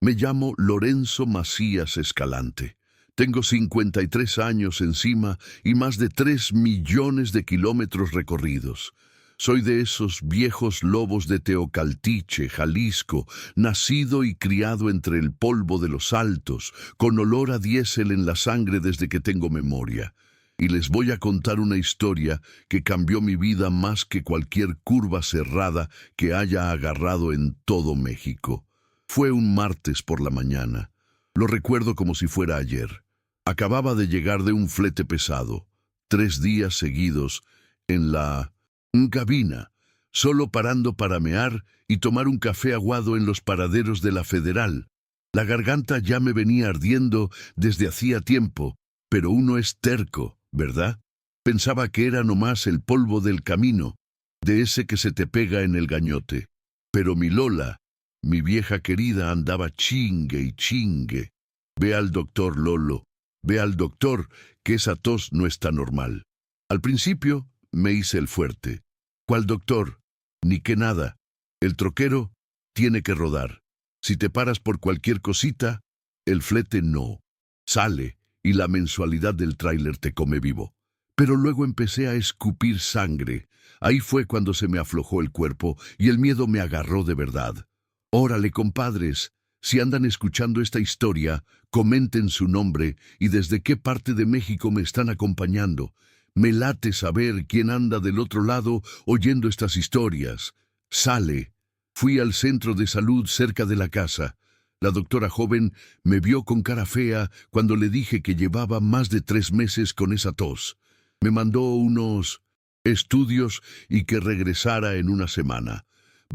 Me llamo Lorenzo Macías Escalante. Tengo 53 años encima y más de 3 millones de kilómetros recorridos. Soy de esos viejos lobos de Teocaltiche, Jalisco, nacido y criado entre el polvo de los altos, con olor a diésel en la sangre desde que tengo memoria. Y les voy a contar una historia que cambió mi vida más que cualquier curva cerrada que haya agarrado en todo México. Fue un martes por la mañana. Lo recuerdo como si fuera ayer. Acababa de llegar de un flete pesado, 3 días seguidos, en la cabina, solo parando para mear y tomar un café aguado en los paraderos de la Federal. La garganta ya me venía ardiendo desde hacía tiempo, pero uno es terco, ¿verdad? Pensaba que era nomás el polvo del camino, de ese que se te pega en el gañote. Pero mi Lola, mi vieja querida, andaba chingue y chingue. Ve al doctor, Lolo. Ve al doctor, que esa tos no está normal. Al principio me hice el fuerte. ¿Cuál doctor? Ni que nada. El troquero tiene que rodar. Si te paras por cualquier cosita, el flete no. Sale y la mensualidad del tráiler te come vivo. Pero luego empecé a escupir sangre. Ahí fue cuando se me aflojó el cuerpo y el miedo me agarró de verdad. Órale, compadres. Si andan escuchando esta historia, comenten su nombre y desde qué parte de México me están acompañando. Me late saber quién anda del otro lado oyendo estas historias. Sale. Fui al centro de salud cerca de la casa. La doctora joven me vio con cara fea cuando le dije que llevaba más de 3 meses con esa tos. Me mandó unos estudios y que regresara en una semana.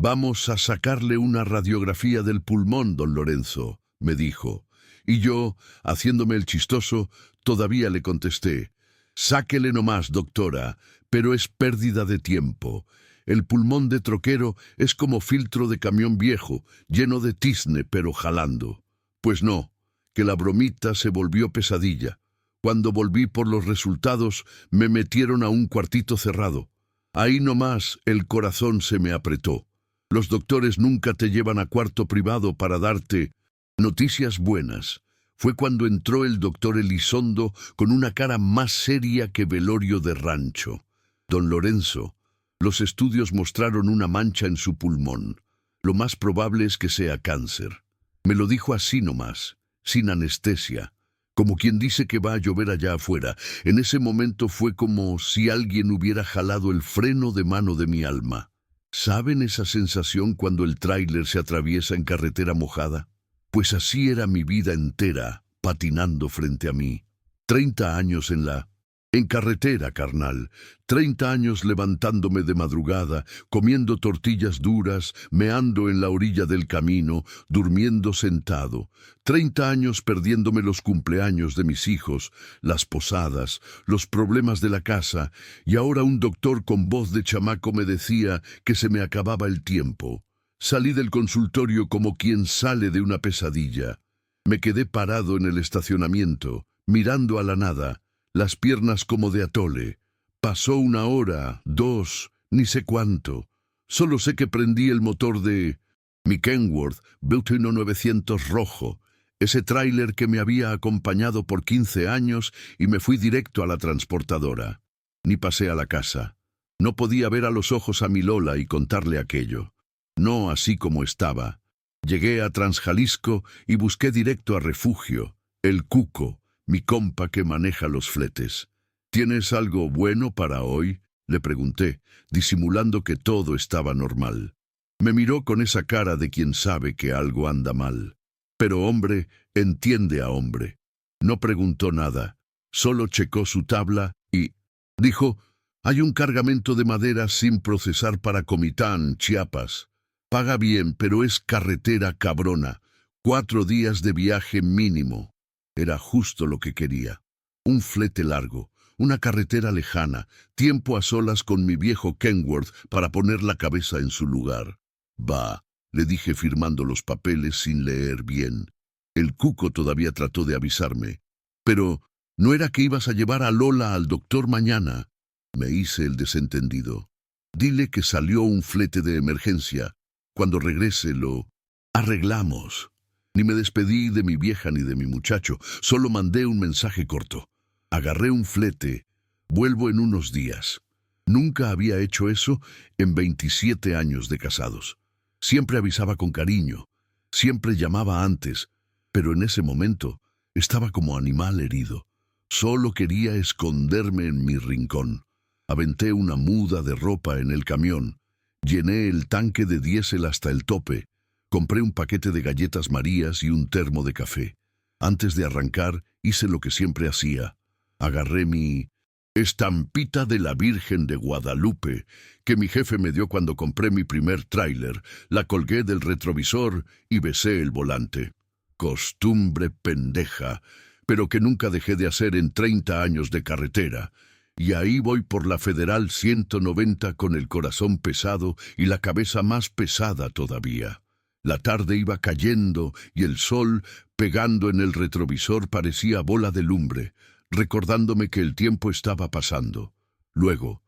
«Vamos a sacarle una radiografía del pulmón, don Lorenzo», me dijo. Y yo, haciéndome el chistoso, todavía le contesté: «Sáquele nomás, doctora, pero es pérdida de tiempo. El pulmón de troquero es como filtro de camión viejo, lleno de tizne, pero jalando». Pues no, que la bromita se volvió pesadilla. Cuando volví por los resultados, me metieron a un cuartito cerrado. Ahí nomás el corazón se me apretó. Los doctores nunca te llevan a cuarto privado para darte noticias buenas. Fue cuando entró el doctor Elizondo con una cara más seria que velorio de rancho. «Don Lorenzo, los estudios mostraron una mancha en su pulmón. Lo más probable es que sea cáncer». Me lo dijo así nomás, sin anestesia, como quien dice que va a llover allá afuera. En ese momento fue como si alguien hubiera jalado el freno de mano de mi alma. ¿Saben esa sensación cuando el tráiler se atraviesa en carretera mojada? Pues así era mi vida entera, patinando frente a mí. 30 años en carretera, carnal. 30 años levantándome de madrugada, comiendo tortillas duras, meando en la orilla del camino, durmiendo sentado. 30 años perdiéndome los cumpleaños de mis hijos, las posadas, los problemas de la casa, y ahora un doctor con voz de chamaco me decía que se me acababa el tiempo. Salí del consultorio como quien sale de una pesadilla. Me quedé parado en el estacionamiento, mirando a la nada, las piernas como de atole. Pasó 1 hora, 2, ni sé cuánto. Solo sé que prendí el motor de mi Kenworth V1900 rojo, ese tráiler que me había acompañado por 15 años, y me fui directo a la transportadora. Ni pasé a la casa. No podía ver a los ojos a mi Lola y contarle aquello. No así como estaba. Llegué a Transjalisco y busqué directo a Refugio, el Cuco, mi compa que maneja los fletes. «¿Tienes algo bueno para hoy?», le pregunté, disimulando que todo estaba normal. Me miró con esa cara de quien sabe que algo anda mal. Pero hombre entiende a hombre. No preguntó nada, solo checó su tabla y dijo: «Hay un cargamento de madera sin procesar para Comitán, Chiapas. Paga bien, pero es carretera cabrona. 4 días de viaje mínimo». Era justo lo que quería. Un flete largo, una carretera lejana, tiempo a solas con mi viejo Kenworth para poner la cabeza en su lugar. «Va», le dije firmando los papeles sin leer bien. El Cuco todavía trató de avisarme. «Pero, ¿no era que ibas a llevar a Lola al doctor mañana?». Me hice el desentendido. «Dile que salió un flete de emergencia. Cuando regrese lo arreglamos». Ni me despedí de mi vieja ni de mi muchacho, solo mandé un mensaje corto. Agarré un flete, vuelvo en unos días. Nunca había hecho eso en 27 años de casados. Siempre avisaba con cariño, siempre llamaba antes, pero en ese momento estaba como animal herido. Solo quería esconderme en mi rincón. Aventé una muda de ropa en el camión, llené el tanque de diésel hasta el tope, compré un paquete de galletas Marías y un termo de café. Antes de arrancar, hice lo que siempre hacía. Agarré mi estampita de la Virgen de Guadalupe, que mi jefe me dio cuando compré mi primer tráiler, la colgué del retrovisor y besé el volante. Costumbre pendeja, pero que nunca dejé de hacer en 30 años de carretera. Y ahí voy por la Federal 190 con el corazón pesado y la cabeza más pesada todavía. La tarde iba cayendo y el sol, pegando en el retrovisor, parecía bola de lumbre, recordándome que el tiempo estaba pasando. Luego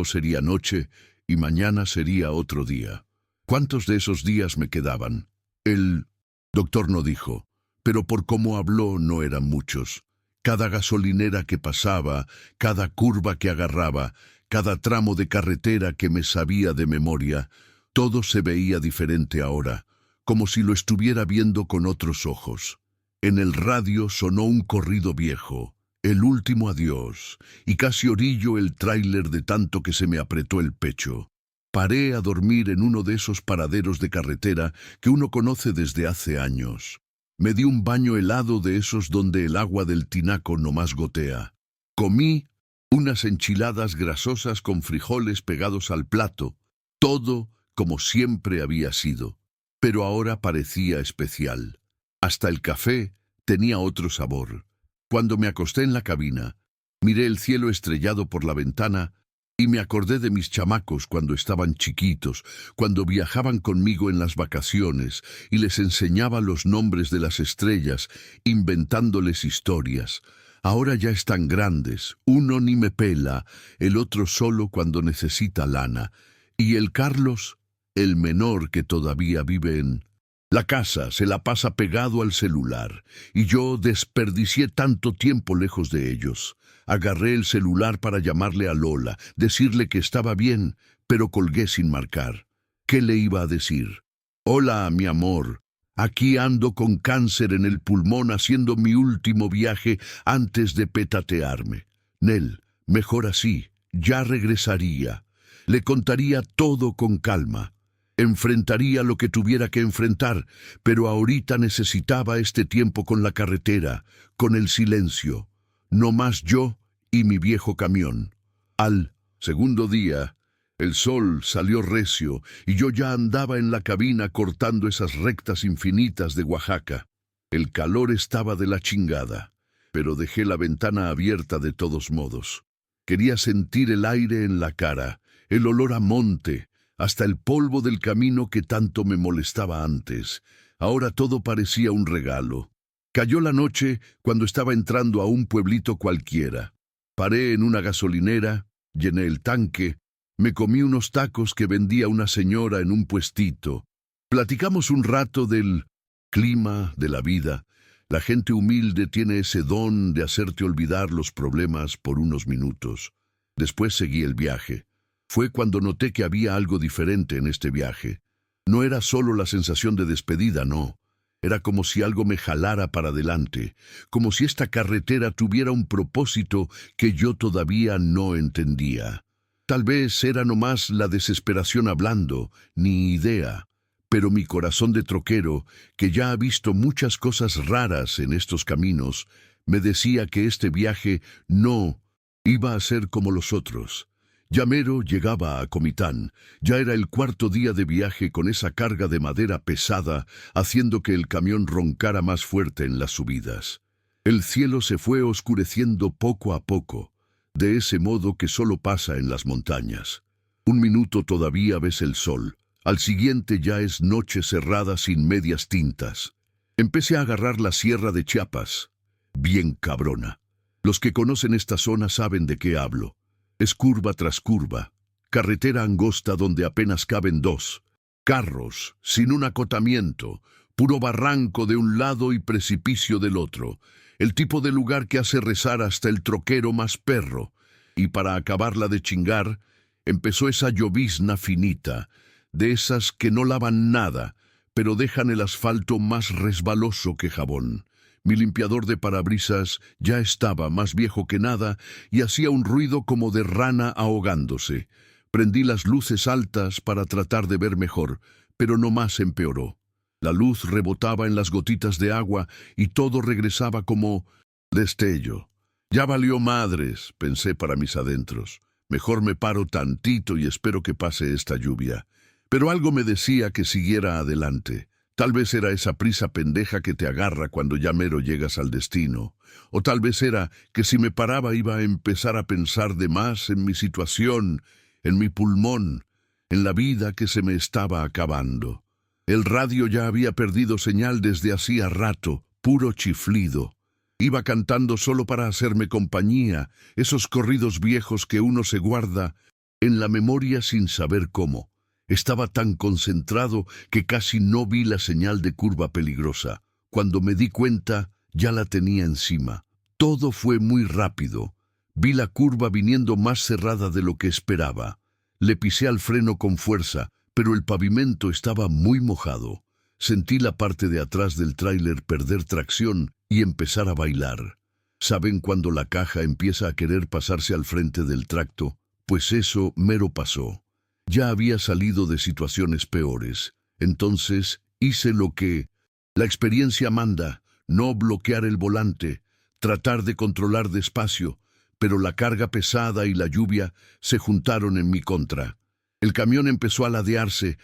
sería noche y mañana sería otro día. ¿Cuántos de esos días me quedaban? El doctor no dijo, pero por cómo habló no eran muchos. Cada gasolinera que pasaba, cada curva que agarraba, cada tramo de carretera que me sabía de memoria, todo se veía diferente ahora, como si lo estuviera viendo con otros ojos. En el radio sonó un corrido viejo, El último adiós, y casi orillo el tráiler de tanto que se me apretó el pecho. Paré a dormir en uno de esos paraderos de carretera que uno conoce desde hace años. Me di un baño helado de esos donde el agua del tinaco nomás gotea. Comí unas enchiladas grasosas con frijoles pegados al plato, todo como siempre había sido, pero ahora parecía especial. Hasta el café tenía otro sabor. Cuando me acosté en la cabina, miré el cielo estrellado por la ventana y me acordé de mis chamacos cuando estaban chiquitos, cuando viajaban conmigo en las vacaciones y les enseñaba los nombres de las estrellas, inventándoles historias. Ahora ya están grandes, uno ni me pela, el otro solo cuando necesita lana. Y el Carlos, el menor que todavía vive en la casa, se la pasa pegado al celular, y yo desperdicié tanto tiempo lejos de ellos. Agarré el celular para llamarle a Lola, decirle que estaba bien, pero colgué sin marcar. ¿Qué le iba a decir? Hola, mi amor. Aquí ando con cáncer en el pulmón haciendo mi último viaje antes de petatearme. Nel, mejor así, ya regresaría. Le contaría todo con calma. Enfrentaría lo que tuviera que enfrentar, pero ahorita necesitaba este tiempo con la carretera, con el silencio. No más yo y mi viejo camión. Al segundo día, el sol salió recio y yo ya andaba en la cabina cortando esas rectas infinitas de Oaxaca. El calor estaba de la chingada, pero dejé la ventana abierta de todos modos. Quería sentir el aire en la cara, el olor a monte, hasta el polvo del camino que tanto me molestaba antes. Ahora todo parecía un regalo. Cayó la noche cuando estaba entrando a un pueblito cualquiera. Paré en una gasolinera, llené el tanque, me comí unos tacos que vendía una señora en un puestito. Platicamos un rato del clima, de la vida. La gente humilde tiene ese don de hacerte olvidar los problemas por unos minutos. Después seguí el viaje. Fue cuando noté que había algo diferente en este viaje. No era solo la sensación de despedida, no. Era como si algo me jalara para adelante, como si esta carretera tuviera un propósito que yo todavía no entendía. Tal vez era nomás la desesperación hablando, ni idea. Pero mi corazón de troquero, que ya ha visto muchas cosas raras en estos caminos, me decía que este viaje no iba a ser como los otros. Ya mero llegaba a Comitán. Ya era el cuarto día de viaje con esa carga de madera pesada, haciendo que el camión roncara más fuerte en las subidas. El cielo se fue oscureciendo poco a poco, de ese modo que solo pasa en las montañas. Un minuto todavía ves el sol, al siguiente ya es noche cerrada sin medias tintas. Empecé a agarrar la sierra de Chiapas. Bien cabrona. Los que conocen esta zona saben de qué hablo. Es curva tras curva, carretera angosta donde apenas caben dos, carros, sin un acotamiento, puro barranco de un lado y precipicio del otro, el tipo de lugar que hace rezar hasta el troquero más perro. Y para acabarla de chingar, empezó esa llovizna finita, de esas que no lavan nada, pero dejan el asfalto más resbaloso que jabón. Mi limpiador de parabrisas ya estaba más viejo que nada y hacía un ruido como de rana ahogándose. Prendí las luces altas para tratar de ver mejor, pero no más empeoró. La luz rebotaba en las gotitas de agua y todo regresaba como destello. Ya valió madres, pensé para mis adentros. Mejor me paro tantito y espero que pase esta lluvia. Pero algo me decía que siguiera adelante. Tal vez era esa prisa pendeja que te agarra cuando ya mero llegas al destino. O tal vez era que si me paraba iba a empezar a pensar de más en mi situación, en mi pulmón, en la vida que se me estaba acabando. El radio ya había perdido señal desde hacía rato, puro chiflido. Iba cantando solo para hacerme compañía, esos corridos viejos que uno se guarda en la memoria sin saber cómo. Estaba tan concentrado que casi no vi la señal de curva peligrosa. Cuando me di cuenta, ya la tenía encima. Todo fue muy rápido. Vi la curva viniendo más cerrada de lo que esperaba. Le pisé al freno con fuerza, pero el pavimento estaba muy mojado. Sentí la parte de atrás del tráiler perder tracción y empezar a bailar. ¿Saben cuando la caja empieza a querer pasarse al frente del tracto? Pues eso mero pasó. Ya había salido de situaciones peores. Entonces hice lo que la experiencia manda: no bloquear el volante, tratar de controlar despacio, pero la carga pesada y la lluvia se juntaron en mi contra. El camión empezó a ladearse,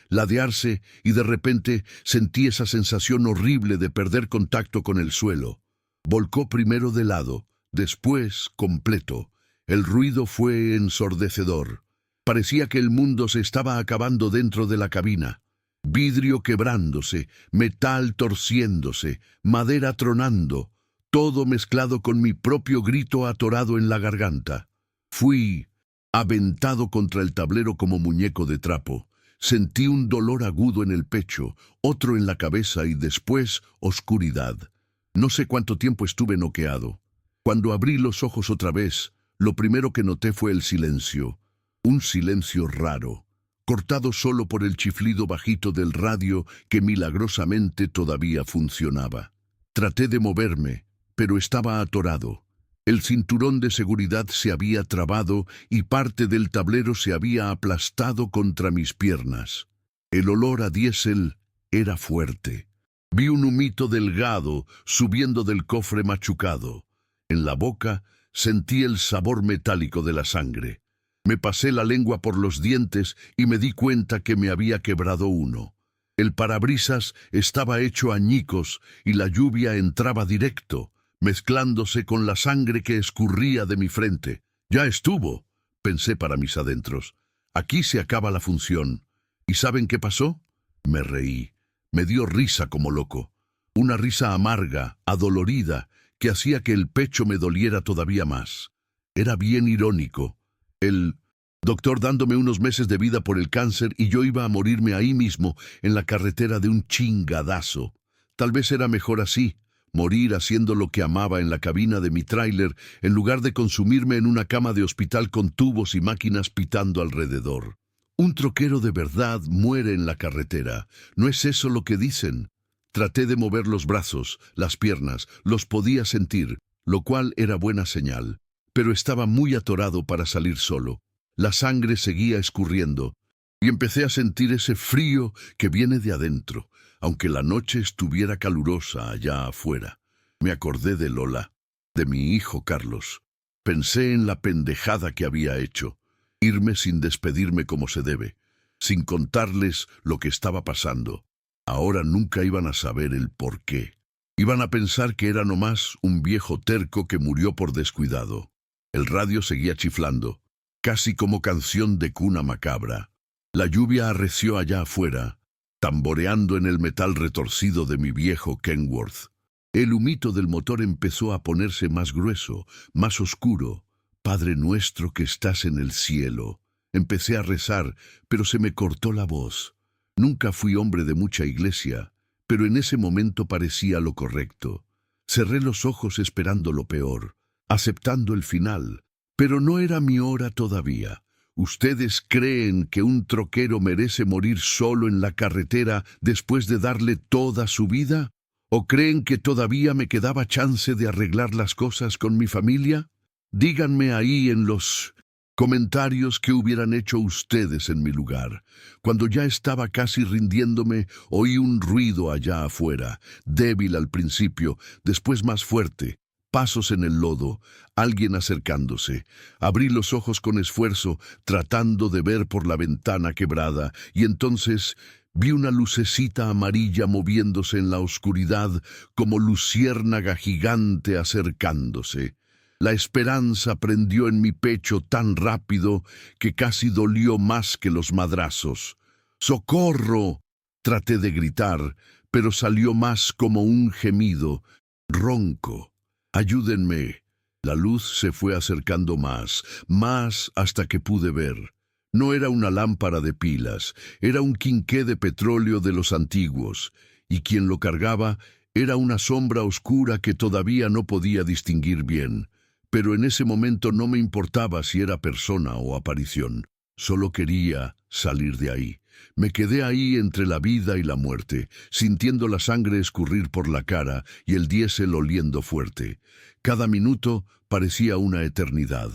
y de repente sentí esa sensación horrible de perder contacto con el suelo. Volcó primero de lado, después completo. El ruido fue ensordecedor. Parecía que el mundo se estaba acabando dentro de la cabina. Vidrio quebrándose, metal torciéndose, madera tronando, todo mezclado con mi propio grito atorado en la garganta. Fui aventado contra el tablero como muñeco de trapo. Sentí un dolor agudo en el pecho, otro en la cabeza y después oscuridad. No sé cuánto tiempo estuve noqueado. Cuando abrí los ojos otra vez, lo primero que noté fue el silencio. Un silencio raro, cortado solo por el chiflido bajito del radio que milagrosamente todavía funcionaba. Traté de moverme, pero estaba atorado. El cinturón de seguridad se había trabado y parte del tablero se había aplastado contra mis piernas. El olor a diésel era fuerte. Vi un humito delgado subiendo del cofre machucado. En la boca sentí el sabor metálico de la sangre. Me pasé la lengua por los dientes y me di cuenta que me había quebrado uno. El parabrisas estaba hecho añicos y la lluvia entraba directo, mezclándose con la sangre que escurría de mi frente. Ya estuvo, pensé para mis adentros. Aquí se acaba la función. ¿Y saben qué pasó? Me reí. Me dio risa como loco. Una risa amarga, adolorida, que hacía que el pecho me doliera todavía más. Era bien irónico. El doctor dándome unos meses de vida por el cáncer y yo iba a morirme ahí mismo, en la carretera de un chingadazo. Tal vez era mejor así, morir haciendo lo que amaba en la cabina de mi tráiler, en lugar de consumirme en una cama de hospital con tubos y máquinas pitando alrededor. Un troquero de verdad muere en la carretera. ¿No es eso lo que dicen? Traté de mover los brazos, las piernas, los podía sentir, lo cual era buena señal. Pero estaba muy atorado para salir solo. La sangre seguía escurriendo, y empecé a sentir ese frío que viene de adentro, aunque la noche estuviera calurosa allá afuera. Me acordé de Lola, de mi hijo Carlos. Pensé en la pendejada que había hecho, irme sin despedirme como se debe, sin contarles lo que estaba pasando. Ahora nunca iban a saber el por qué. Iban a pensar que era nomás un viejo terco que murió por descuidado. El radio seguía chiflando, casi como canción de cuna macabra. La lluvia arreció allá afuera, tamboreando en el metal retorcido de mi viejo Kenworth. El humito del motor empezó a ponerse más grueso, más oscuro. Padre nuestro que estás en el cielo. Empecé a rezar, pero se me cortó la voz. Nunca fui hombre de mucha iglesia, pero en ese momento parecía lo correcto. Cerré los ojos esperando lo peor, aceptando el final, pero no era mi hora todavía. ¿Ustedes creen que un troquero merece morir solo en la carretera después de darle toda su vida? ¿O creen que todavía me quedaba chance de arreglar las cosas con mi familia? Díganme ahí en los comentarios qué hubieran hecho ustedes en mi lugar. Cuando ya estaba casi rindiéndome, oí un ruido allá afuera, débil al principio, después más fuerte. Pasos en el lodo, alguien acercándose. Abrí los ojos con esfuerzo, tratando de ver por la ventana quebrada, y entonces vi una lucecita amarilla moviéndose en la oscuridad como luciérnaga gigante acercándose. La esperanza prendió en mi pecho tan rápido que casi dolió más que los madrazos. ¡Socorro! Traté de gritar, pero salió más como un gemido, ronco. ¡Ayúdenme! La luz se fue acercando más hasta que pude ver. No era una lámpara de pilas, era un quinqué de petróleo de los antiguos, y quien lo cargaba era una sombra oscura que todavía no podía distinguir bien. Pero en ese momento no me importaba si era persona o aparición. Solo quería salir de ahí. Me quedé ahí entre la vida y la muerte, sintiendo la sangre escurrir por la cara y el diésel oliendo fuerte. Cada minuto parecía una eternidad.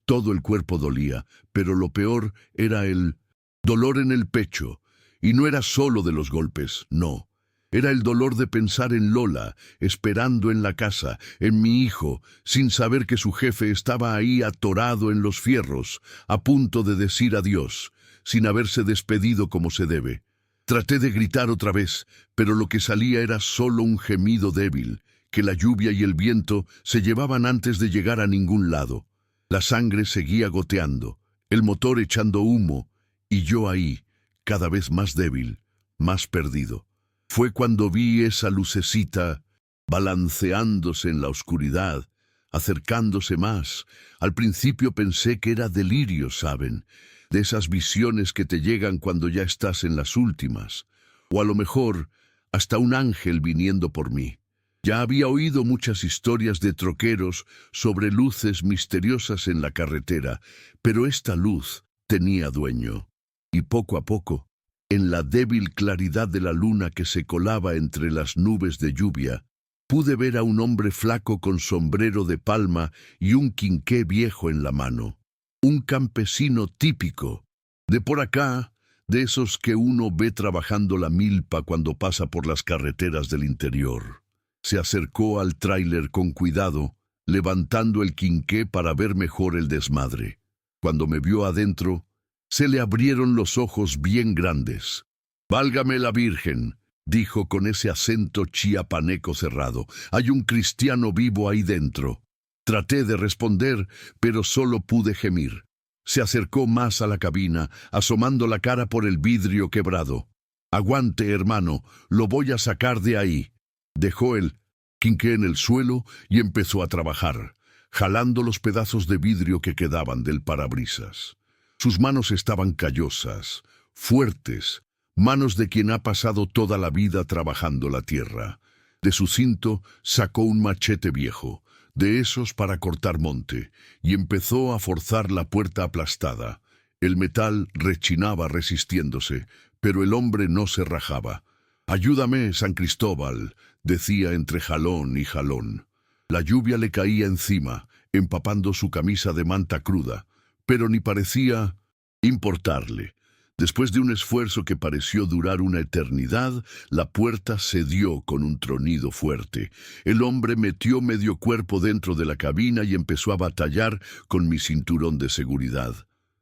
Todo el cuerpo dolía, pero lo peor era el dolor en el pecho. Y no era solo de los golpes, no. Era el dolor de pensar en Lola, esperando en la casa, en mi hijo, sin saber que su jefe estaba ahí atorado en los fierros, a punto de decir adiós, sin haberse despedido como se debe. Traté de gritar otra vez, pero lo que salía era solo un gemido débil, que la lluvia y el viento se llevaban antes de llegar a ningún lado. La sangre seguía goteando, el motor echando humo, y yo ahí, cada vez más débil, más perdido. Fue cuando vi esa lucecita balanceándose en la oscuridad, acercándose más. Al principio pensé que era delirio, ¿saben? De esas visiones que te llegan cuando ya estás en las últimas. O a lo mejor, hasta un ángel viniendo por mí. Ya había oído muchas historias de troqueros sobre luces misteriosas en la carretera, pero esta luz tenía dueño. Y poco a poco, en la débil claridad de la luna que se colaba entre las nubes de lluvia, pude ver a un hombre flaco con sombrero de palma y un quinqué viejo en la mano. Un campesino típico, de por acá, de esos que uno ve trabajando la milpa cuando pasa por las carreteras del interior. Se acercó al tráiler con cuidado, levantando el quinqué para ver mejor el desmadre. Cuando me vio adentro, se le abrieron los ojos bien grandes. «Válgame la Virgen», dijo con ese acento chiapaneco cerrado. «Hay un cristiano vivo ahí dentro». Traté de responder, pero solo pude gemir. Se acercó más a la cabina, asomando la cara por el vidrio quebrado. «Aguante, hermano, lo voy a sacar de ahí». Dejó el quinqué en el suelo y empezó a trabajar, jalando los pedazos de vidrio que quedaban del parabrisas. Sus manos estaban callosas, fuertes, manos de quien ha pasado toda la vida trabajando la tierra. De su cinto sacó un machete viejo, de esos para cortar monte, y empezó a forzar la puerta aplastada. El metal rechinaba resistiéndose, pero el hombre no se rajaba. «Ayúdame, San Cristóbal», decía entre jalón y jalón. La lluvia le caía encima, empapando su camisa de manta cruda, pero ni parecía importarle. Después de un esfuerzo que pareció durar una eternidad, la puerta cedió con un tronido fuerte. El hombre metió medio cuerpo dentro de la cabina y empezó a batallar con mi cinturón de seguridad.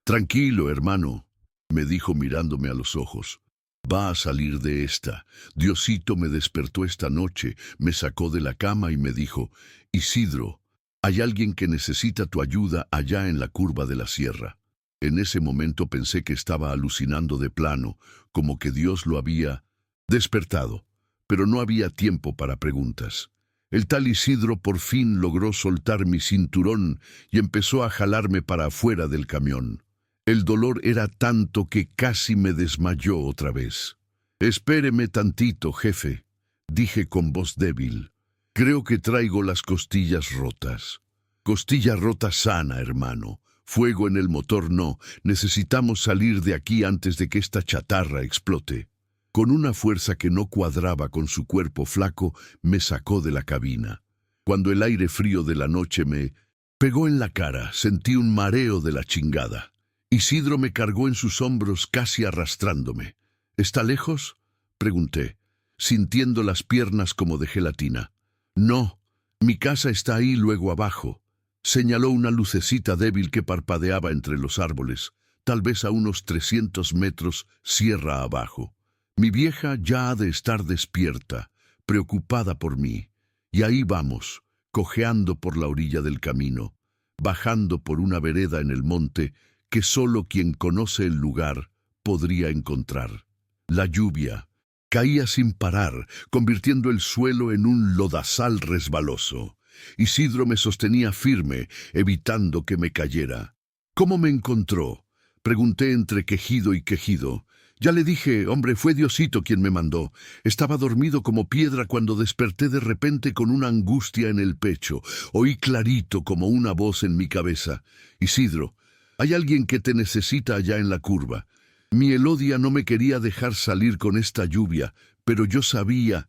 «Tranquilo, hermano», me dijo mirándome a los ojos. «Va a salir de esta. Diosito me despertó esta noche, me sacó de la cama y me dijo: Isidro, hay alguien que necesita tu ayuda allá en la curva de la sierra». En ese momento pensé que estaba alucinando de plano, como que Dios lo había despertado, pero no había tiempo para preguntas. El tal Isidro por fin logró soltar mi cinturón y empezó a jalarme para afuera del camión. El dolor era tanto que casi me desmayó otra vez. «Espéreme tantito, jefe», dije con voz débil. Creo que traigo las costillas rotas. Costilla rota sana, hermano. Fuego en el motor no. Necesitamos salir de aquí antes de que esta chatarra explote. Con una fuerza que no cuadraba con su cuerpo flaco, me sacó de la cabina. Cuando el aire frío de la noche me pegó en la cara, sentí un mareo de la chingada. Isidro me cargó en sus hombros casi arrastrándome. ¿Está lejos?, pregunté, sintiendo las piernas como de gelatina. No, mi casa está ahí luego abajo. Señaló una lucecita débil que parpadeaba entre los árboles, tal vez a unos 300 metros sierra abajo. Mi vieja ya ha de estar despierta, preocupada por mí. Y ahí vamos, cojeando por la orilla del camino, bajando por una vereda en el monte que solo quien conoce el lugar podría encontrar. La lluvia caía sin parar, convirtiendo el suelo en un lodazal resbaloso. Isidro me sostenía firme, evitando que me cayera. ¿Cómo me encontró?, pregunté entre quejido y quejido. Ya le dije, hombre, fue Diosito quien me mandó. Estaba dormido como piedra cuando desperté de repente con una angustia en el pecho. Oí clarito como una voz en mi cabeza. Isidro, hay alguien que te necesita allá en la curva. Mi Elodia no me quería dejar salir con esta lluvia, pero yo sabía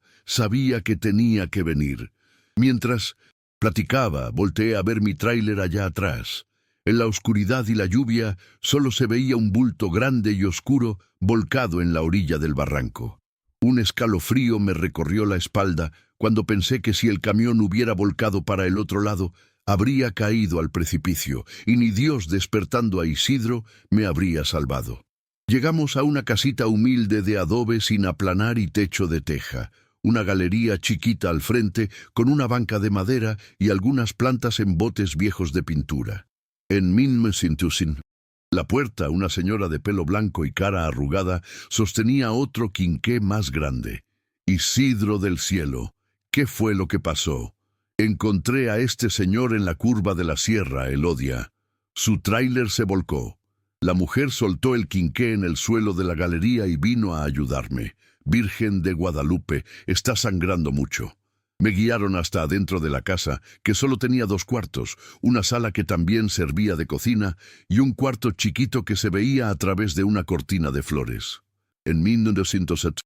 que tenía que venir. Mientras platicaba, volteé a ver mi tráiler allá atrás. En la oscuridad y la lluvia solo se veía un bulto grande y oscuro volcado en la orilla del barranco. Un escalofrío me recorrió la espalda cuando pensé que si el camión hubiera volcado para el otro lado, habría caído al precipicio, y ni Dios, despertando a Isidro, me habría salvado. Llegamos a una casita humilde de adobe sin aplanar y techo de teja, una galería chiquita al frente con una banca de madera y algunas plantas en botes viejos de pintura. En Minmesintusin, la puerta, una señora de pelo blanco y cara arrugada, sostenía otro quinqué más grande. Isidro del cielo, ¿qué fue lo que pasó? Encontré a este señor en la curva de la sierra, Elodia. Su tráiler se volcó. La mujer soltó el quinqué en el suelo de la galería y vino a ayudarme. Virgen de Guadalupe, está sangrando mucho. Me guiaron hasta adentro de la casa, que solo tenía 2 cuartos, una sala que también servía de cocina y un cuarto chiquito que se veía a través de una cortina de flores. En 1907,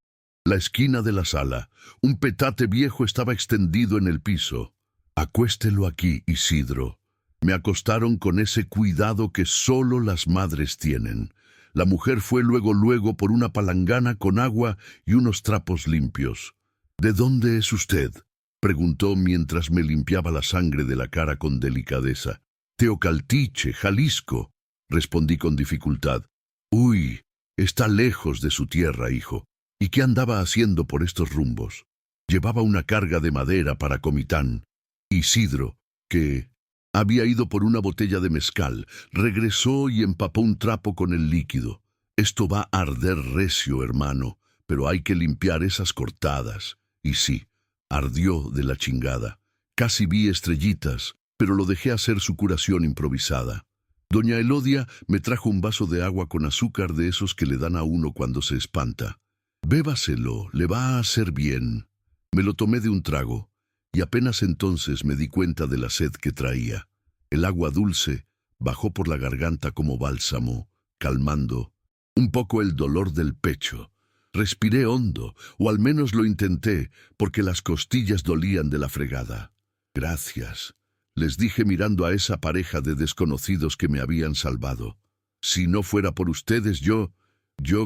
la esquina de la sala, un petate viejo estaba extendido en el piso. Acuéstelo aquí, Isidro. Me acostaron con ese cuidado que solo las madres tienen. La mujer fue luego por una palangana con agua y unos trapos limpios. ¿De dónde es usted?, preguntó mientras me limpiaba la sangre de la cara con delicadeza. Teocaltiche, Jalisco, respondí con dificultad. Uy, está lejos de su tierra, hijo. ¿Y qué andaba haciendo por estos rumbos? Llevaba una carga de madera para Comitán. Isidro, que había ido por una botella de mezcal, regresó y empapó un trapo con el líquido. Esto va a arder recio, hermano, pero hay que limpiar esas cortadas. Y sí, ardió de la chingada. Casi vi estrellitas, pero lo dejé hacer su curación improvisada. Doña Elodia me trajo un vaso de agua con azúcar de esos que le dan a uno cuando se espanta. Bébaselo, le va a hacer bien. Me lo tomé de un trago, y apenas entonces me di cuenta de la sed que traía. El agua dulce bajó por la garganta como bálsamo, calmando un poco el dolor del pecho. Respiré hondo, o al menos lo intenté, porque las costillas dolían de la fregada. Gracias, les dije mirando a esa pareja de desconocidos que me habían salvado. Si no fuera por ustedes, yo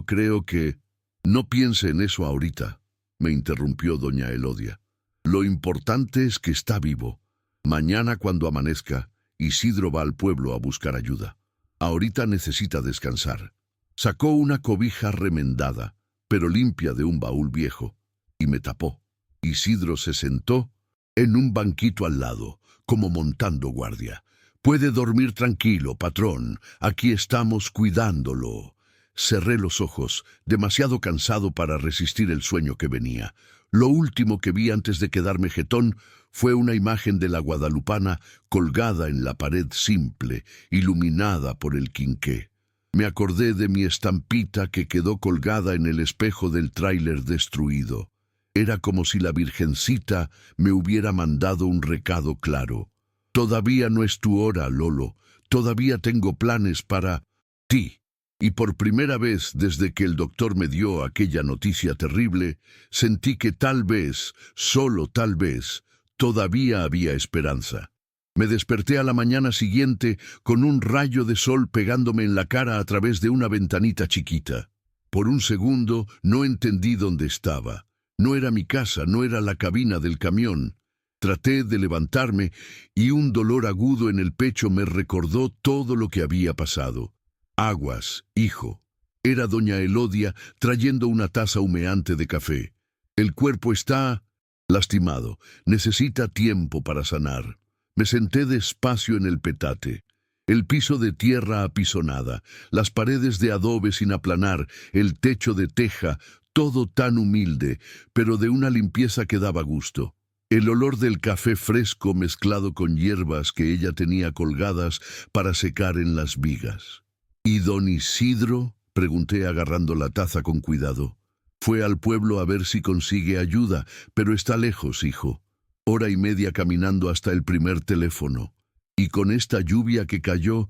creo que... No piense en eso ahorita, me interrumpió doña Elodia. Lo importante es que está vivo. Mañana cuando amanezca, Isidro va al pueblo a buscar ayuda. Ahorita necesita descansar. Sacó una cobija remendada, pero limpia de un baúl viejo, y me tapó. Isidro se sentó en un banquito al lado, como montando guardia. Puede dormir tranquilo, patrón, aquí estamos cuidándolo. Cerré los ojos, demasiado cansado para resistir el sueño que venía. Lo último que vi antes de quedarme jetón fue una imagen de la guadalupana colgada en la pared simple, iluminada por el quinqué. Me acordé de mi estampita que quedó colgada en el espejo del tráiler destruido. Era como si la Virgencita me hubiera mandado un recado claro. Todavía no es tu hora, Lolo. Todavía tengo planes para ti. Y por primera vez desde que el doctor me dio aquella noticia terrible, sentí que tal vez, solo tal vez, todavía había esperanza. Me desperté a la mañana siguiente con un rayo de sol pegándome en la cara a través de una ventanita chiquita. Por un segundo no entendí dónde estaba. No era mi casa, no era la cabina del camión. Traté de levantarme y un dolor agudo en el pecho me recordó todo lo que había pasado. Aguas, hijo. Era doña Elodia trayendo una taza humeante de café. El cuerpo está lastimado. Necesita tiempo para sanar. Me senté despacio en el petate. El piso de tierra apisonada, las paredes de adobe sin aplanar, el techo de teja, todo tan humilde, pero de una limpieza que daba gusto. El olor del café fresco mezclado con hierbas que ella tenía colgadas para secar en las vigas. ¿Y don Isidro?, pregunté agarrando la taza con cuidado. Fue al pueblo a ver si consigue ayuda, pero está lejos, hijo. Hora y media caminando hasta el primer teléfono. Y con esta lluvia que cayó,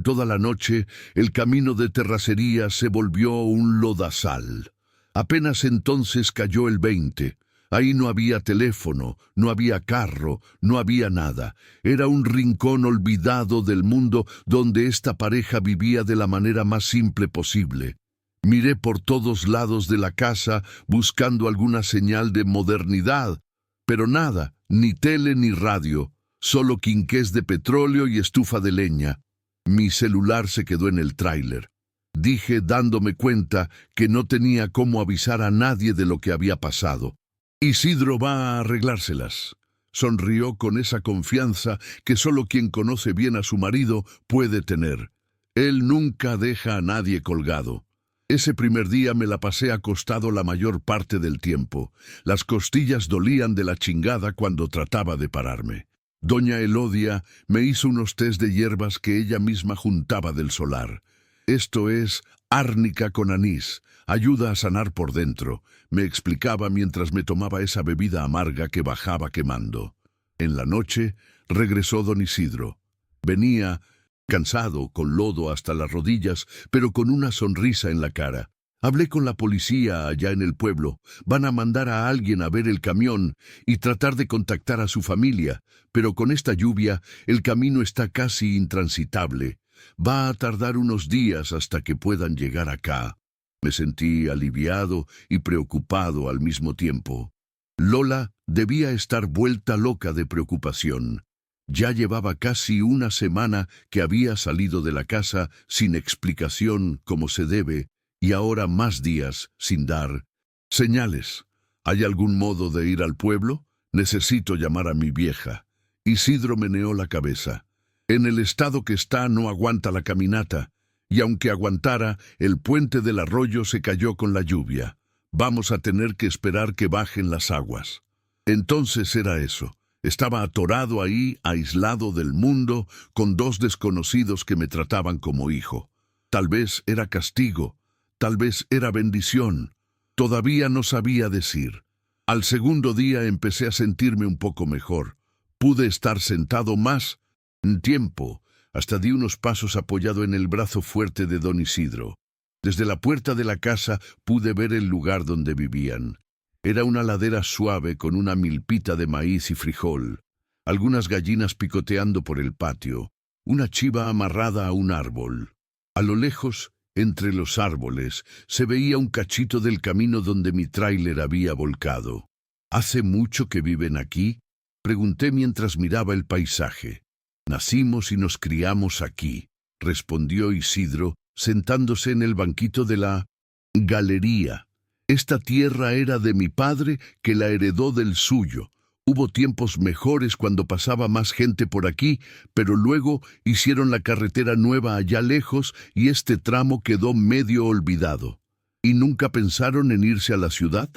toda la noche, el camino de terracería se volvió un lodazal. Apenas entonces cayó el 20. Ahí no había teléfono, no había carro, no había nada. Era un rincón olvidado del mundo donde esta pareja vivía de la manera más simple posible. Miré por todos lados de la casa buscando alguna señal de modernidad, pero nada, ni tele ni radio, solo quinqués de petróleo y estufa de leña. Mi celular se quedó en el tráiler. Dije dándome cuenta que no tenía cómo avisar a nadie de lo que había pasado. Isidro va a arreglárselas. Sonrió con esa confianza que solo quien conoce bien a su marido puede tener. Él nunca deja a nadie colgado. Ese primer día me la pasé acostado la mayor parte del tiempo. Las costillas dolían de la chingada cuando trataba de pararme. Doña Elodia me hizo unos tés de hierbas que ella misma juntaba del solar. Esto es árnica con anís. Ayuda a sanar por dentro, me explicaba mientras me tomaba esa bebida amarga que bajaba quemando. En la noche regresó don Isidro. Venía cansado, con lodo hasta las rodillas, pero con una sonrisa en la cara. Hablé con la policía allá en el pueblo. Van a mandar a alguien a ver el camión y tratar de contactar a su familia, pero con esta lluvia el camino está casi intransitable. Va a tardar unos días hasta que puedan llegar acá. Me sentí aliviado y preocupado al mismo tiempo. Lola debía estar vuelta loca de preocupación. Ya llevaba casi una semana que había salido de la casa sin explicación como se debe, y ahora más días sin dar señales. ¿Hay algún modo de ir al pueblo? Necesito llamar a mi vieja. Isidro meneó la cabeza. En el estado que está no aguanta la caminata. Y aunque aguantara, el puente del arroyo se cayó con la lluvia. Vamos a tener que esperar que bajen las aguas. Entonces era eso. Estaba atorado ahí, aislado del mundo, con dos desconocidos que me trataban como hijo. Tal vez era castigo, tal vez era bendición. Todavía no sabía decir. Al segundo día empecé a sentirme un poco mejor. Pude estar sentado más tiempo. Hasta di unos pasos apoyado en el brazo fuerte de don Isidro. Desde la puerta de la casa pude ver el lugar donde vivían. Era una ladera suave con una milpita de maíz y frijol, algunas gallinas picoteando por el patio, una chiva amarrada a un árbol. A lo lejos, entre los árboles, se veía un cachito del camino donde mi tráiler había volcado. ¿Hace mucho que viven aquí?, pregunté mientras miraba el paisaje. Nacimos y nos criamos aquí, respondió Isidro, sentándose en el banquito de la galería. Esta tierra era de mi padre, que la heredó del suyo. Hubo tiempos mejores cuando pasaba más gente por aquí, pero luego hicieron la carretera nueva allá lejos y este tramo quedó medio olvidado. ¿Y nunca pensaron en irse a la ciudad?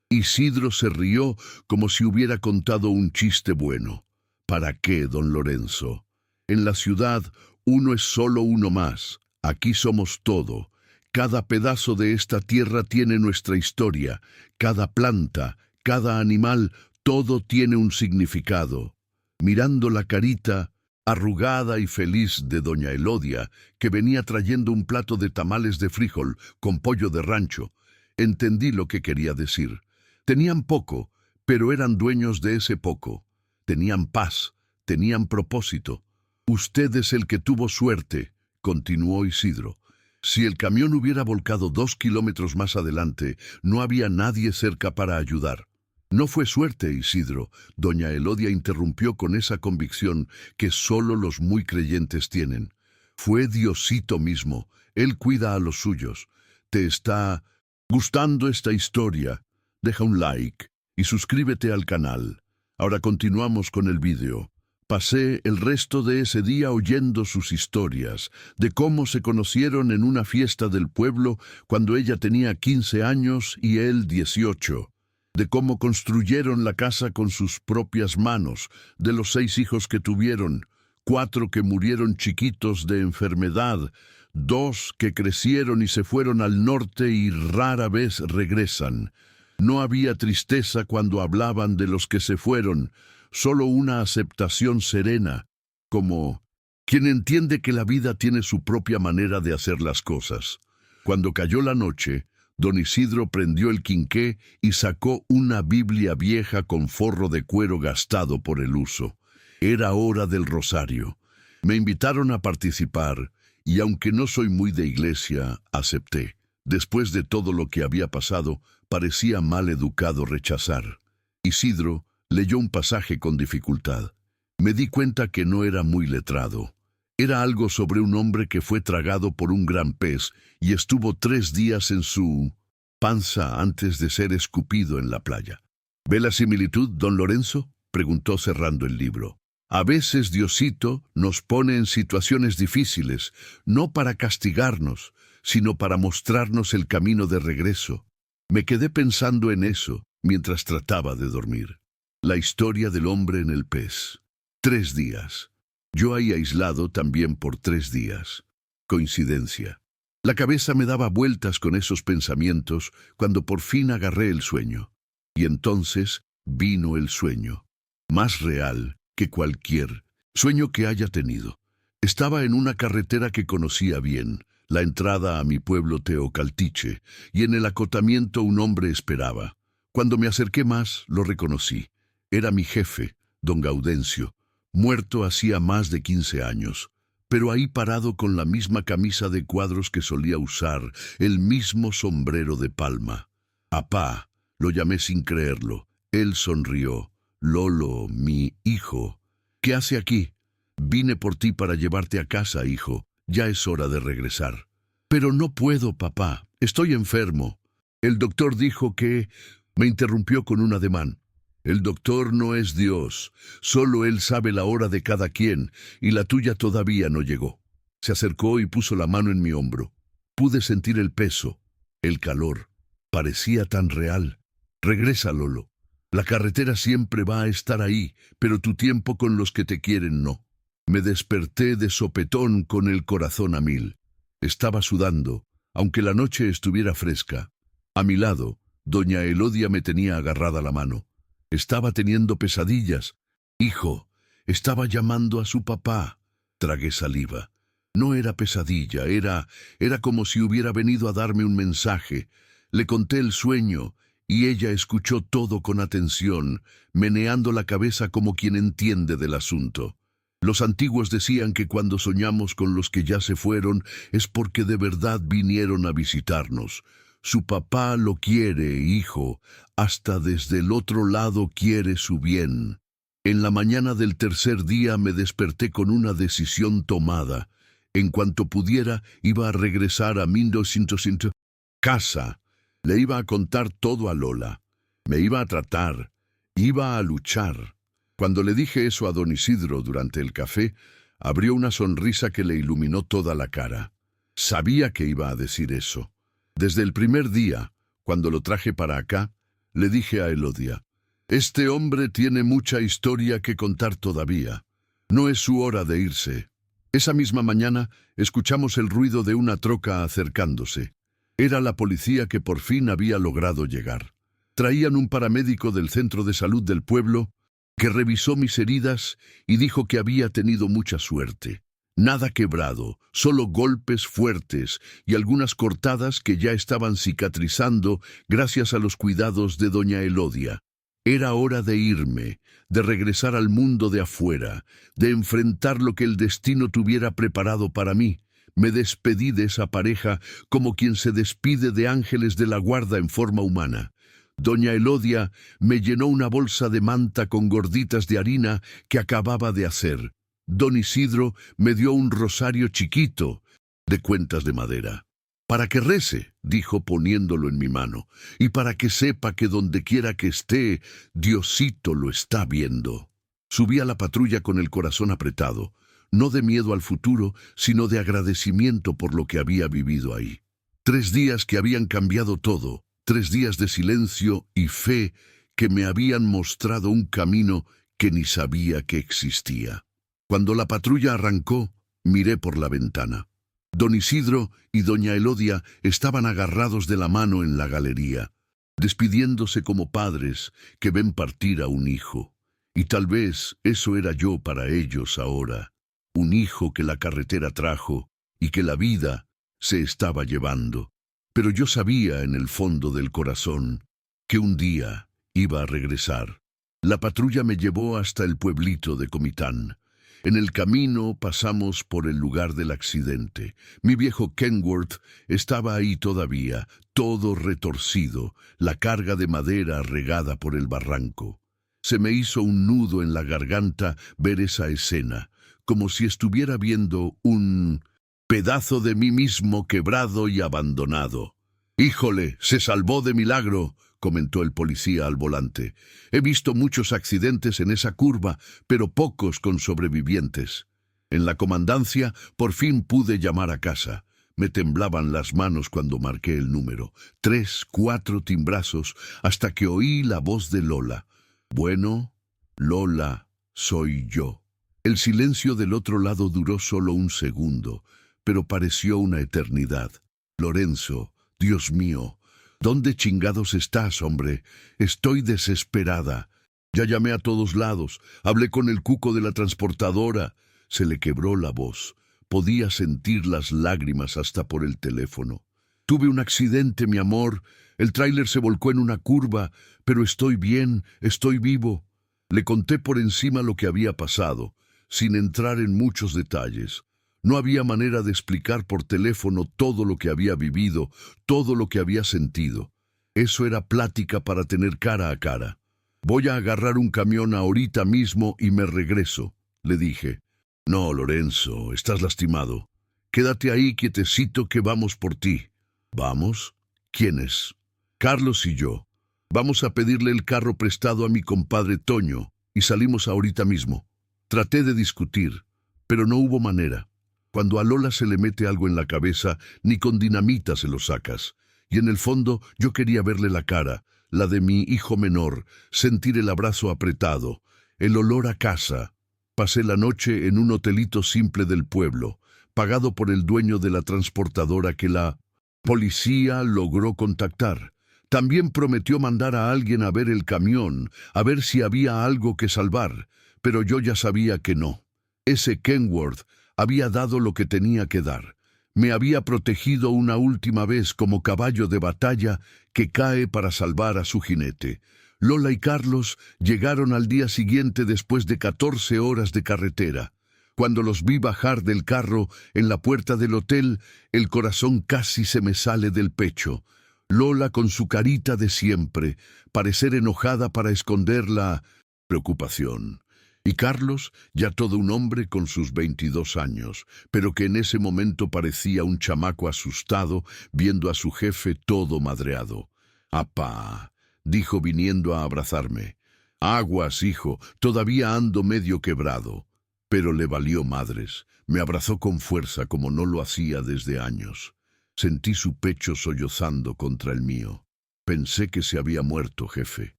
Isidro se rió como si hubiera contado un chiste bueno. ¿Para qué, don Lorenzo? En la ciudad uno es solo uno más. Aquí somos todo. Cada pedazo de esta tierra tiene nuestra historia. Cada planta, cada animal, todo tiene un significado. Mirando la carita arrugada y feliz de doña Elodia, que venía trayendo un plato de tamales de frijol con pollo de rancho, entendí lo que quería decir. Tenían poco, pero eran dueños de ese poco. Tenían paz, tenían propósito. Usted es el que tuvo suerte, continuó Isidro. Si el camión hubiera volcado 2 kilómetros más adelante, no había nadie cerca para ayudar. No fue suerte, Isidro. Doña Elodia interrumpió con esa convicción que solo los muy creyentes tienen. Fue Diosito mismo. Él cuida a los suyos. ¿Te está gustando esta historia? Deja un like y suscríbete al canal. Ahora continuamos con el vídeo. Pasé el resto de ese día oyendo sus historias, de cómo se conocieron en una fiesta del pueblo cuando ella tenía 15 años y él 18. De cómo construyeron la casa con sus propias manos, de los 6 hijos que tuvieron, 4 que murieron chiquitos de enfermedad, 2 que crecieron y se fueron al norte y rara vez regresan. No había tristeza cuando hablaban de los que se fueron, solo una aceptación serena, como quien entiende que la vida tiene su propia manera de hacer las cosas. Cuando cayó la noche, don Isidro prendió el quinqué y sacó una Biblia vieja con forro de cuero gastado por el uso. Era hora del rosario. Me invitaron a participar, y aunque no soy muy de iglesia, acepté. Después de todo lo que había pasado, parecía mal educado rechazar. Isidro leyó un pasaje con dificultad. Me di cuenta que no era muy letrado. Era algo sobre un hombre que fue tragado por un gran pez y estuvo 3 días en su panza antes de ser escupido en la playa. ¿Ve la similitud, don Lorenzo?, preguntó cerrando el libro. A veces Diosito nos pone en situaciones difíciles, no para castigarnos, sino para mostrarnos el camino de regreso. Me quedé pensando en eso mientras trataba de dormir. La historia del hombre en el pez. 3 días. Yo ahí aislado también por 3 días. Coincidencia. La cabeza me daba vueltas con esos pensamientos cuando por fin agarré el sueño. Y entonces vino el sueño. Más real que cualquier sueño que haya tenido. Estaba en una carretera que conocía bien, la entrada a mi pueblo Teocaltiche, y en el acotamiento un hombre esperaba. Cuando me acerqué más, lo reconocí. Era mi jefe, don Gaudencio, muerto hacía más de 15 años, pero ahí parado con la misma camisa de cuadros que solía usar, el mismo sombrero de palma. Apá, lo llamé sin creerlo. Él sonrió. Lolo, mi hijo. ¿Qué hace aquí? Vine por ti para llevarte a casa, hijo. Ya es hora de regresar. Pero no puedo, papá. Estoy enfermo. El doctor dijo que... Me interrumpió con un ademán. El doctor no es Dios. Solo él sabe la hora de cada quien, y la tuya todavía no llegó. Se acercó y puso la mano en mi hombro. Pude sentir el peso, el calor. Parecía tan real. Regresa, Lolo. La carretera siempre va a estar ahí, pero tu tiempo con los que te quieren no. Me desperté de sopetón con el corazón a 1000. Estaba sudando, aunque la noche estuviera fresca. A mi lado, doña Elodia me tenía agarrada la mano. Estaba teniendo pesadillas. Hijo, estaba llamando a su papá. Tragué saliva. No era pesadilla, era como si hubiera venido a darme un mensaje. Le conté el sueño, y ella escuchó todo con atención, meneando la cabeza como quien entiende del asunto. Los antiguos decían que cuando soñamos con los que ya se fueron es porque de verdad vinieron a visitarnos. Su papá lo quiere, hijo, hasta desde el otro lado quiere su bien. En la mañana del tercer día me desperté con una decisión tomada. En cuanto pudiera, iba a regresar a 1900 casa. Le iba a contar todo a Lola. Me iba a tratar. Iba a luchar. Cuando le dije eso a don Isidro durante el café, abrió una sonrisa que le iluminó toda la cara. Sabía que iba a decir eso. Desde el primer día, cuando lo traje para acá, le dije a Elodia, este hombre tiene mucha historia que contar todavía. No es su hora de irse. Esa misma mañana, escuchamos el ruido de una troca acercándose. Era la policía que por fin había logrado llegar. Traían un paramédico del centro de salud del pueblo que revisó mis heridas y dijo que había tenido mucha suerte. Nada quebrado, solo golpes fuertes y algunas cortadas que ya estaban cicatrizando gracias a los cuidados de doña Elodia. Era hora de irme, de regresar al mundo de afuera, de enfrentar lo que el destino tuviera preparado para mí. Me despedí de esa pareja como quien se despide de ángeles de la guarda en forma humana. Doña Elodia me llenó una bolsa de manta con gorditas de harina que acababa de hacer. Don Isidro me dio un rosario chiquito de cuentas de madera. «Para que rece», dijo poniéndolo en mi mano, «y para que sepa que donde quiera que esté, Diosito lo está viendo». Subí a la patrulla con el corazón apretado, no de miedo al futuro, sino de agradecimiento por lo que había vivido ahí. 3 días que habían cambiado todo, 3 días de silencio y fe que me habían mostrado un camino que ni sabía que existía. Cuando la patrulla arrancó, miré por la ventana. Don Isidro y doña Elodia estaban agarrados de la mano en la galería, despidiéndose como padres que ven partir a un hijo. Y tal vez eso era yo para ellos ahora, un hijo que la carretera trajo y que la vida se estaba llevando. Pero yo sabía en el fondo del corazón que un día iba a regresar. La patrulla me llevó hasta el pueblito de Comitán. En el camino pasamos por el lugar del accidente. Mi viejo Kenworth estaba ahí todavía, todo retorcido, la carga de madera regada por el barranco. Se me hizo un nudo en la garganta ver esa escena, como si estuviera viendo un pedazo de mí mismo quebrado y abandonado. «Híjole, se salvó de milagro», comentó el policía al volante. «He visto muchos accidentes en esa curva, pero pocos con sobrevivientes. En la comandancia por fin pude llamar a casa. Me temblaban las manos cuando marqué el número. 3, 4 timbrazos, hasta que oí la voz de Lola. Bueno, Lola, soy yo». El silencio del otro lado duró solo un segundo, pero pareció una eternidad. «Lorenzo, Dios mío, ¿dónde chingados estás, hombre? Estoy desesperada. Ya llamé a todos lados, hablé con el cuco de la transportadora». Se le quebró la voz. Podía sentir las lágrimas hasta por el teléfono. «Tuve un accidente, mi amor. El tráiler se volcó en una curva, pero estoy bien, estoy vivo». Le conté por encima lo que había pasado, sin entrar en muchos detalles. No había manera de explicar por teléfono todo lo que había vivido, todo lo que había sentido. Eso era plática para tener cara a cara. «Voy a agarrar un camión ahorita mismo y me regreso», le dije. «No, Lorenzo, estás lastimado. Quédate ahí quietecito que vamos por ti». «¿Vamos? ¿Quiénes?» «Carlos y yo. Vamos a pedirle el carro prestado a mi compadre Toño y salimos ahorita mismo». Traté de discutir, pero no hubo manera. Cuando a Lola se le mete algo en la cabeza, ni con dinamita se lo sacas. Y en el fondo yo quería verle la cara, la de mi hijo menor, sentir el abrazo apretado, el olor a casa. Pasé la noche en un hotelito simple del pueblo, pagado por el dueño de la transportadora que la policía logró contactar. También prometió mandar a alguien a ver el camión, a ver si había algo que salvar, pero yo ya sabía que no. Ese Kenworth había dado lo que tenía que dar. Me había protegido una última vez como caballo de batalla que cae para salvar a su jinete. Lola y Carlos llegaron al día siguiente después de 14 horas de carretera. Cuando los vi bajar del carro en la puerta del hotel, el corazón casi se me sale del pecho. Lola con su carita de siempre, parecer enojada para esconder la preocupación. Y Carlos, ya todo un hombre con sus 22 años, pero que en ese momento parecía un chamaco asustado viendo a su jefe todo madreado. «Apá», dijo viniendo a abrazarme. «Aguas, hijo, todavía ando medio quebrado». Pero le valió madres. Me abrazó con fuerza como no lo hacía desde años. Sentí su pecho sollozando contra el mío. Pensé que se había muerto, jefe.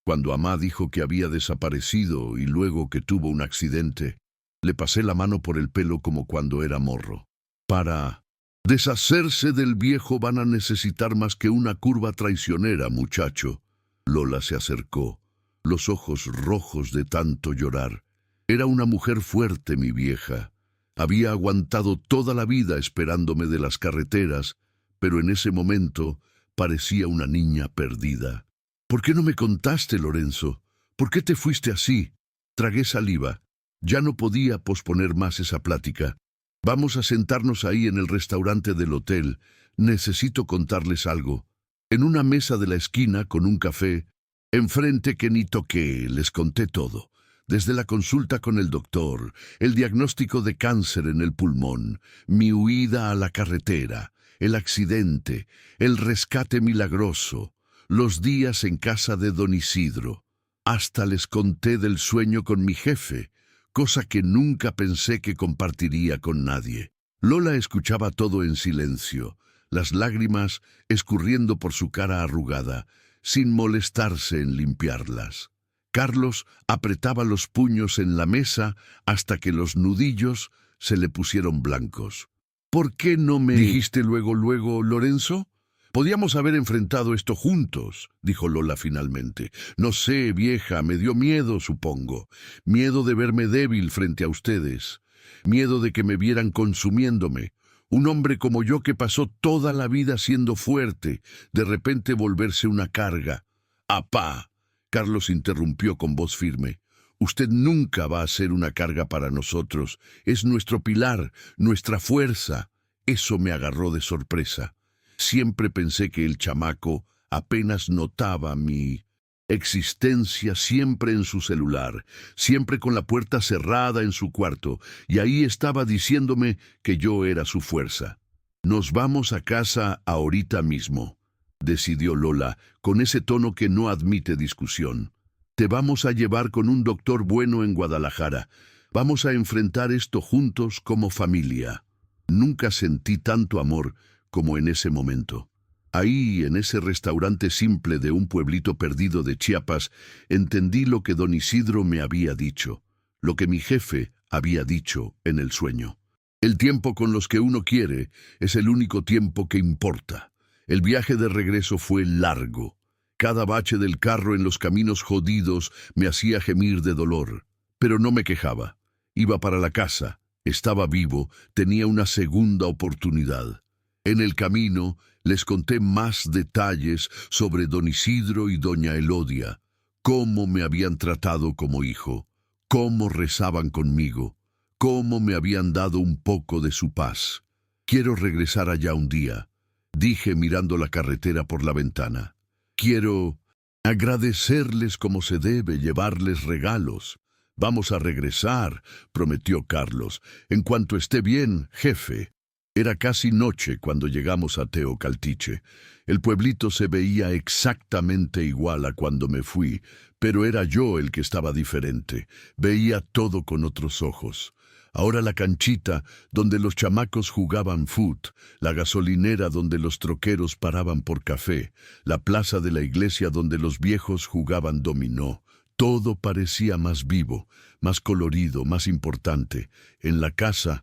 Cuando Amá dijo que había desaparecido y luego que tuvo un accidente, le pasé la mano por el pelo como cuando era morro. «Para deshacerse del viejo van a necesitar más que una curva traicionera, muchacho». Lola se acercó, los ojos rojos de tanto llorar. Era una mujer fuerte, mi vieja. Había aguantado toda la vida esperándome de las carreteras, pero en ese momento parecía una niña perdida. ¿Por qué no me contaste, Lorenzo? ¿Por qué te fuiste así? Tragué saliva. Ya no podía posponer más esa plática. Vamos a sentarnos ahí en el restaurante del hotel. Necesito contarles algo. En una mesa de la esquina, con un café, enfrente que ni toqué, les conté todo. Desde la consulta con el doctor, el diagnóstico de cáncer en el pulmón, mi huida a la carretera, el accidente, el rescate milagroso, los días en casa de don Isidro. Hasta les conté del sueño con mi jefe, cosa que nunca pensé que compartiría con nadie. Lola escuchaba todo en silencio, las lágrimas escurriendo por su cara arrugada, sin molestarse en limpiarlas. Carlos apretaba los puños en la mesa hasta que los nudillos se le pusieron blancos. ¿Por qué no me dijiste luego, Lorenzo? Podíamos haber enfrentado esto juntos, dijo Lola finalmente. No sé, vieja, me dio miedo, supongo. Miedo de verme débil frente a ustedes. Miedo de que me vieran consumiéndome. Un hombre como yo que pasó toda la vida siendo fuerte, de repente volverse una carga. ¡Apá! Carlos interrumpió con voz firme. Usted nunca va a ser una carga para nosotros. Es nuestro pilar, nuestra fuerza. Eso me agarró de sorpresa. Siempre pensé que el chamaco apenas notaba mi existencia, siempre en su celular, siempre con la puerta cerrada en su cuarto, y ahí estaba diciéndome que yo era su fuerza. Nos vamos a casa ahorita mismo, decidió Lola, con ese tono que no admite discusión. Te vamos a llevar con un doctor bueno en Guadalajara. Vamos a enfrentar esto juntos como familia. Nunca sentí tanto amor como en ese momento. Ahí, en ese restaurante simple de un pueblito perdido de Chiapas, entendí lo que don Isidro me había dicho, lo que mi jefe había dicho en el sueño. El tiempo con los que uno quiere es el único tiempo que importa. El viaje de regreso fue largo. Cada bache del carro en los caminos jodidos me hacía gemir de dolor, pero no me quejaba. Iba para la casa, estaba vivo, tenía una segunda oportunidad. En el camino les conté más detalles sobre don Isidro y doña Elodia, cómo me habían tratado como hijo, cómo rezaban conmigo, cómo me habían dado un poco de su paz. Quiero regresar allá un día, dije mirando la carretera por la ventana. Quiero agradecerles como se debe, llevarles regalos. Vamos a regresar, prometió Carlos. En cuanto esté bien, jefe. Era casi noche cuando llegamos a Teocaltiche. El pueblito se veía exactamente igual a cuando me fui, pero era yo el que estaba diferente. Veía todo con otros ojos. Ahora la canchita donde los chamacos jugaban fut, la gasolinera donde los troqueros paraban por café, la plaza de la iglesia donde los viejos jugaban dominó. Todo parecía más vivo, más colorido, más importante. En la casa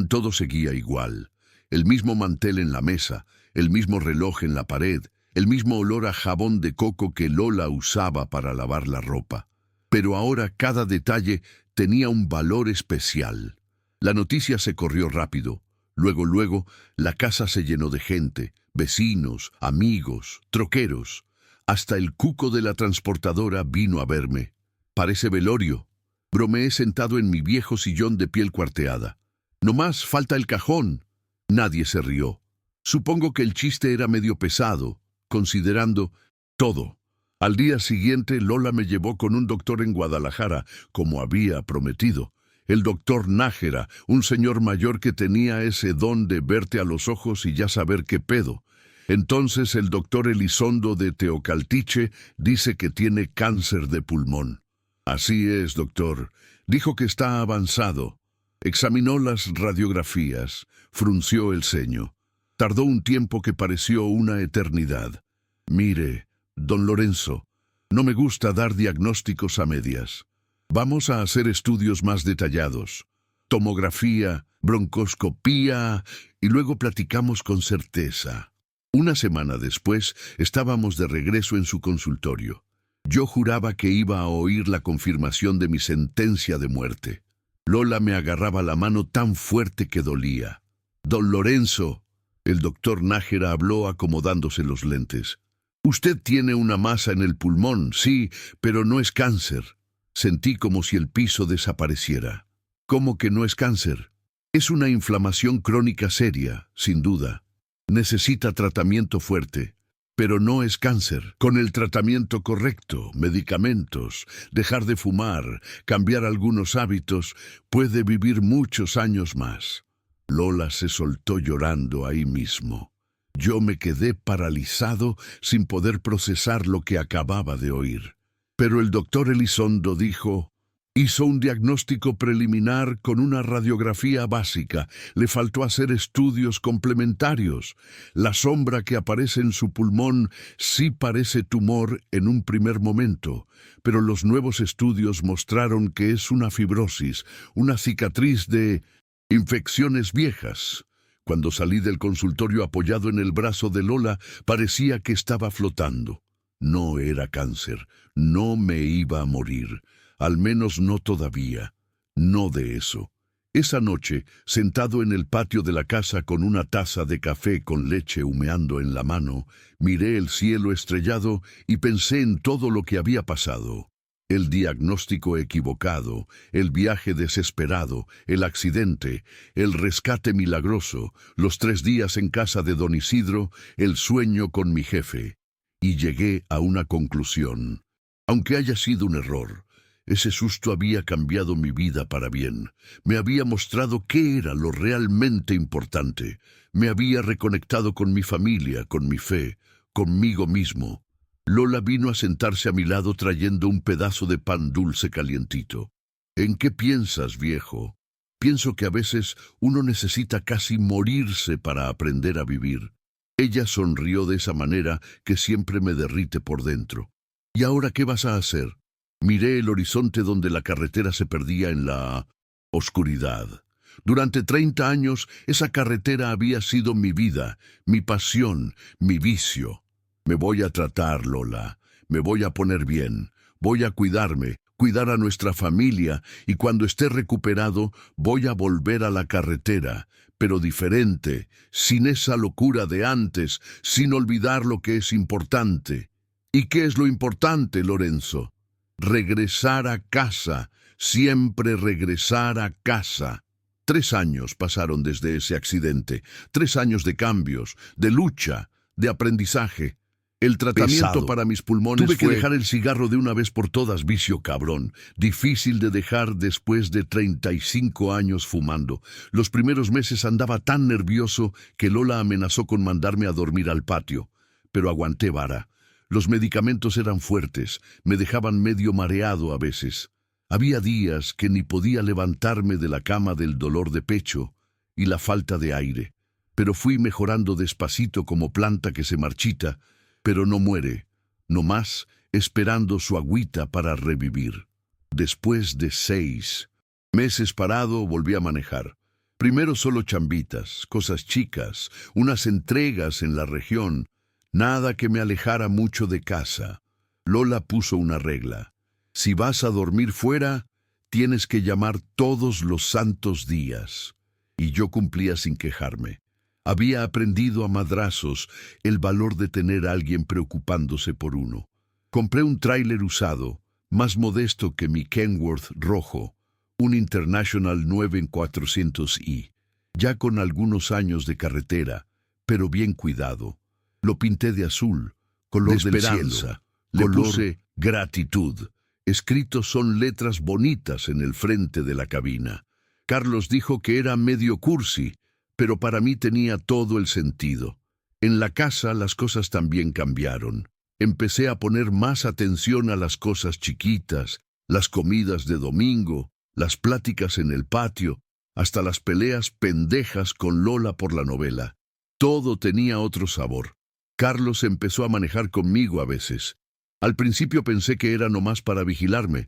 todo seguía igual. El mismo mantel en la mesa, el mismo reloj en la pared, el mismo olor a jabón de coco que Lola usaba para lavar la ropa. Pero ahora cada detalle tenía un valor especial. La noticia se corrió rápido. Luego, la casa se llenó de gente, vecinos, amigos, troqueros. Hasta el cuco de la transportadora vino a verme. Parece velorio. Bromeé sentado en mi viejo sillón de piel cuarteada. No más falta el cajón. Nadie se rió. Supongo que el chiste era medio pesado, considerando todo. Al día siguiente, Lola me llevó con un doctor en Guadalajara, como había prometido. El doctor Nájera, un señor mayor que tenía ese don de verte a los ojos y ya saber qué pedo. Entonces el doctor Elizondo de Teocaltiche dice que tiene cáncer de pulmón. Así es, doctor. Dijo que está avanzado. Examinó las radiografías, frunció el ceño. Tardó un tiempo que pareció una eternidad. Mire, don Lorenzo, no me gusta dar diagnósticos a medias. Vamos a hacer estudios más detallados. Tomografía, broncoscopía, y luego platicamos con certeza. Una semana después, estábamos de regreso en su consultorio. Yo juraba que iba a oír la confirmación de mi sentencia de muerte. Lola me agarraba la mano tan fuerte que dolía. «Don Lorenzo», el doctor Nájera habló acomodándose los lentes. «Usted tiene una masa en el pulmón, sí, pero no es cáncer». Sentí como si el piso desapareciera. «¿Cómo que no es cáncer?» «Es una inflamación crónica seria, sin duda. Necesita tratamiento fuerte, pero no es cáncer. Con el tratamiento correcto, medicamentos, dejar de fumar, cambiar algunos hábitos, puede vivir muchos años más». Lola se soltó llorando ahí mismo. Yo me quedé paralizado sin poder procesar lo que acababa de oír. Pero el doctor Elizondo dijo: «Hizo un diagnóstico preliminar con una radiografía básica. Le faltó hacer estudios complementarios. La sombra que aparece en su pulmón sí parece tumor en un primer momento, pero los nuevos estudios mostraron que es una fibrosis, una cicatriz de infecciones viejas». Cuando salí del consultorio apoyado en el brazo de Lola, parecía que estaba flotando. No era cáncer, no me iba a morir. Al menos no todavía. No de eso. Esa noche, sentado en el patio de la casa con una taza de café con leche humeando en la mano, miré el cielo estrellado y pensé en todo lo que había pasado. El diagnóstico equivocado, el viaje desesperado, el accidente, el rescate milagroso, los 3 días en casa de don Isidro, el sueño con mi jefe. Y llegué a una conclusión. Aunque haya sido un error, ese susto había cambiado mi vida para bien. Me había mostrado qué era lo realmente importante. Me había reconectado con mi familia, con mi fe, conmigo mismo. Lola vino a sentarse a mi lado trayendo un pedazo de pan dulce calientito. «¿En qué piensas, viejo?» «Pienso que a veces uno necesita casi morirse para aprender a vivir». Ella sonrió de esa manera que siempre me derrite por dentro. «¿Y ahora qué vas a hacer?» Miré el horizonte donde la carretera se perdía en la oscuridad. Durante 30 años, esa carretera había sido mi vida, mi pasión, mi vicio. «Me voy a tratar, Lola. Me voy a poner bien. Voy a cuidarme, cuidar a nuestra familia, y cuando esté recuperado, voy a volver a la carretera, pero diferente, sin esa locura de antes, sin olvidar lo que es importante». «¿Y qué es lo importante, Lorenzo?» «Regresar a casa, siempre regresar a casa». 3 años pasaron desde ese accidente, 3 años de cambios, de lucha, de aprendizaje. El tratamiento Pesado. para mis pulmones Tuve que fue dejar el cigarro de una vez por todas, vicio cabrón. Difícil de dejar después de 35 años fumando. Los primeros meses andaba tan nervioso que Lola amenazó con mandarme a dormir al patio. Pero aguanté vara. Los medicamentos eran fuertes, me dejaban medio mareado a veces. Había días que ni podía levantarme de la cama del dolor de pecho y la falta de aire. Pero fui mejorando despacito como planta que se marchita, pero no muere, nomás esperando su agüita para revivir. Después de 6 meses parado, volví a manejar. Primero solo chambitas, cosas chicas, unas entregas en la región, nada que me alejara mucho de casa. Lola puso una regla. Si vas a dormir fuera, tienes que llamar todos los santos días. Y yo cumplía sin quejarme. Había aprendido a madrazos el valor de tener a alguien preocupándose por uno. Compré un tráiler usado, más modesto que mi Kenworth rojo, un International 9400i, ya con algunos años de carretera, pero bien cuidado. Lo pinté de azul, color de esperanza, le puse gratitud. Escritos son letras bonitas en el frente de la cabina. Carlos dijo que era medio cursi, pero para mí tenía todo el sentido. En la casa las cosas también cambiaron. Empecé a poner más atención a las cosas chiquitas, las comidas de domingo, las pláticas en el patio, hasta las peleas pendejas con Lola por la novela. Todo tenía otro sabor. Carlos empezó a manejar conmigo a veces. Al principio pensé que era nomás para vigilarme,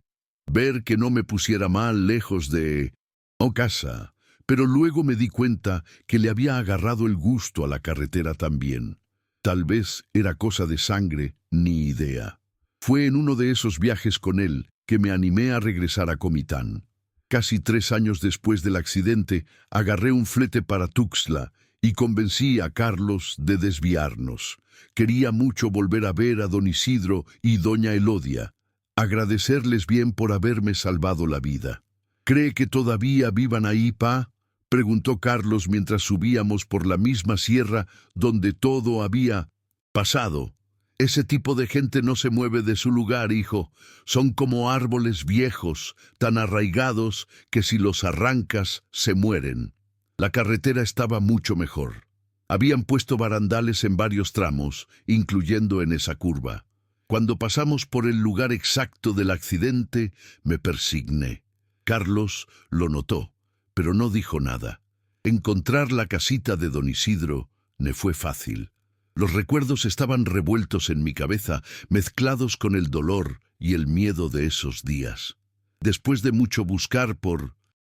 ver que no me pusiera mal lejos de casa. Pero luego me di cuenta que le había agarrado el gusto a la carretera también. Tal vez era cosa de sangre, ni idea. Fue en uno de esos viajes con él que me animé a regresar a Comitán. Casi 3 años después del accidente, agarré un flete para Tuxtla y convencí a Carlos de desviarnos. Quería mucho volver a ver a don Isidro y doña Elodia, agradecerles bien por haberme salvado la vida. ¿Cree que todavía vivan ahí, pa?, preguntó Carlos mientras subíamos por la misma sierra donde todo había pasado. Ese tipo de gente no se mueve de su lugar, hijo. Son como árboles viejos, tan arraigados que si los arrancas se mueren. La carretera estaba mucho mejor. Habían puesto barandales en varios tramos, incluyendo en esa curva. Cuando pasamos por el lugar exacto del accidente, me persigné. Carlos lo notó, pero no dijo nada. Encontrar la casita de don Isidro me fue fácil. Los recuerdos estaban revueltos en mi cabeza, mezclados con el dolor y el miedo de esos días. Después de mucho buscar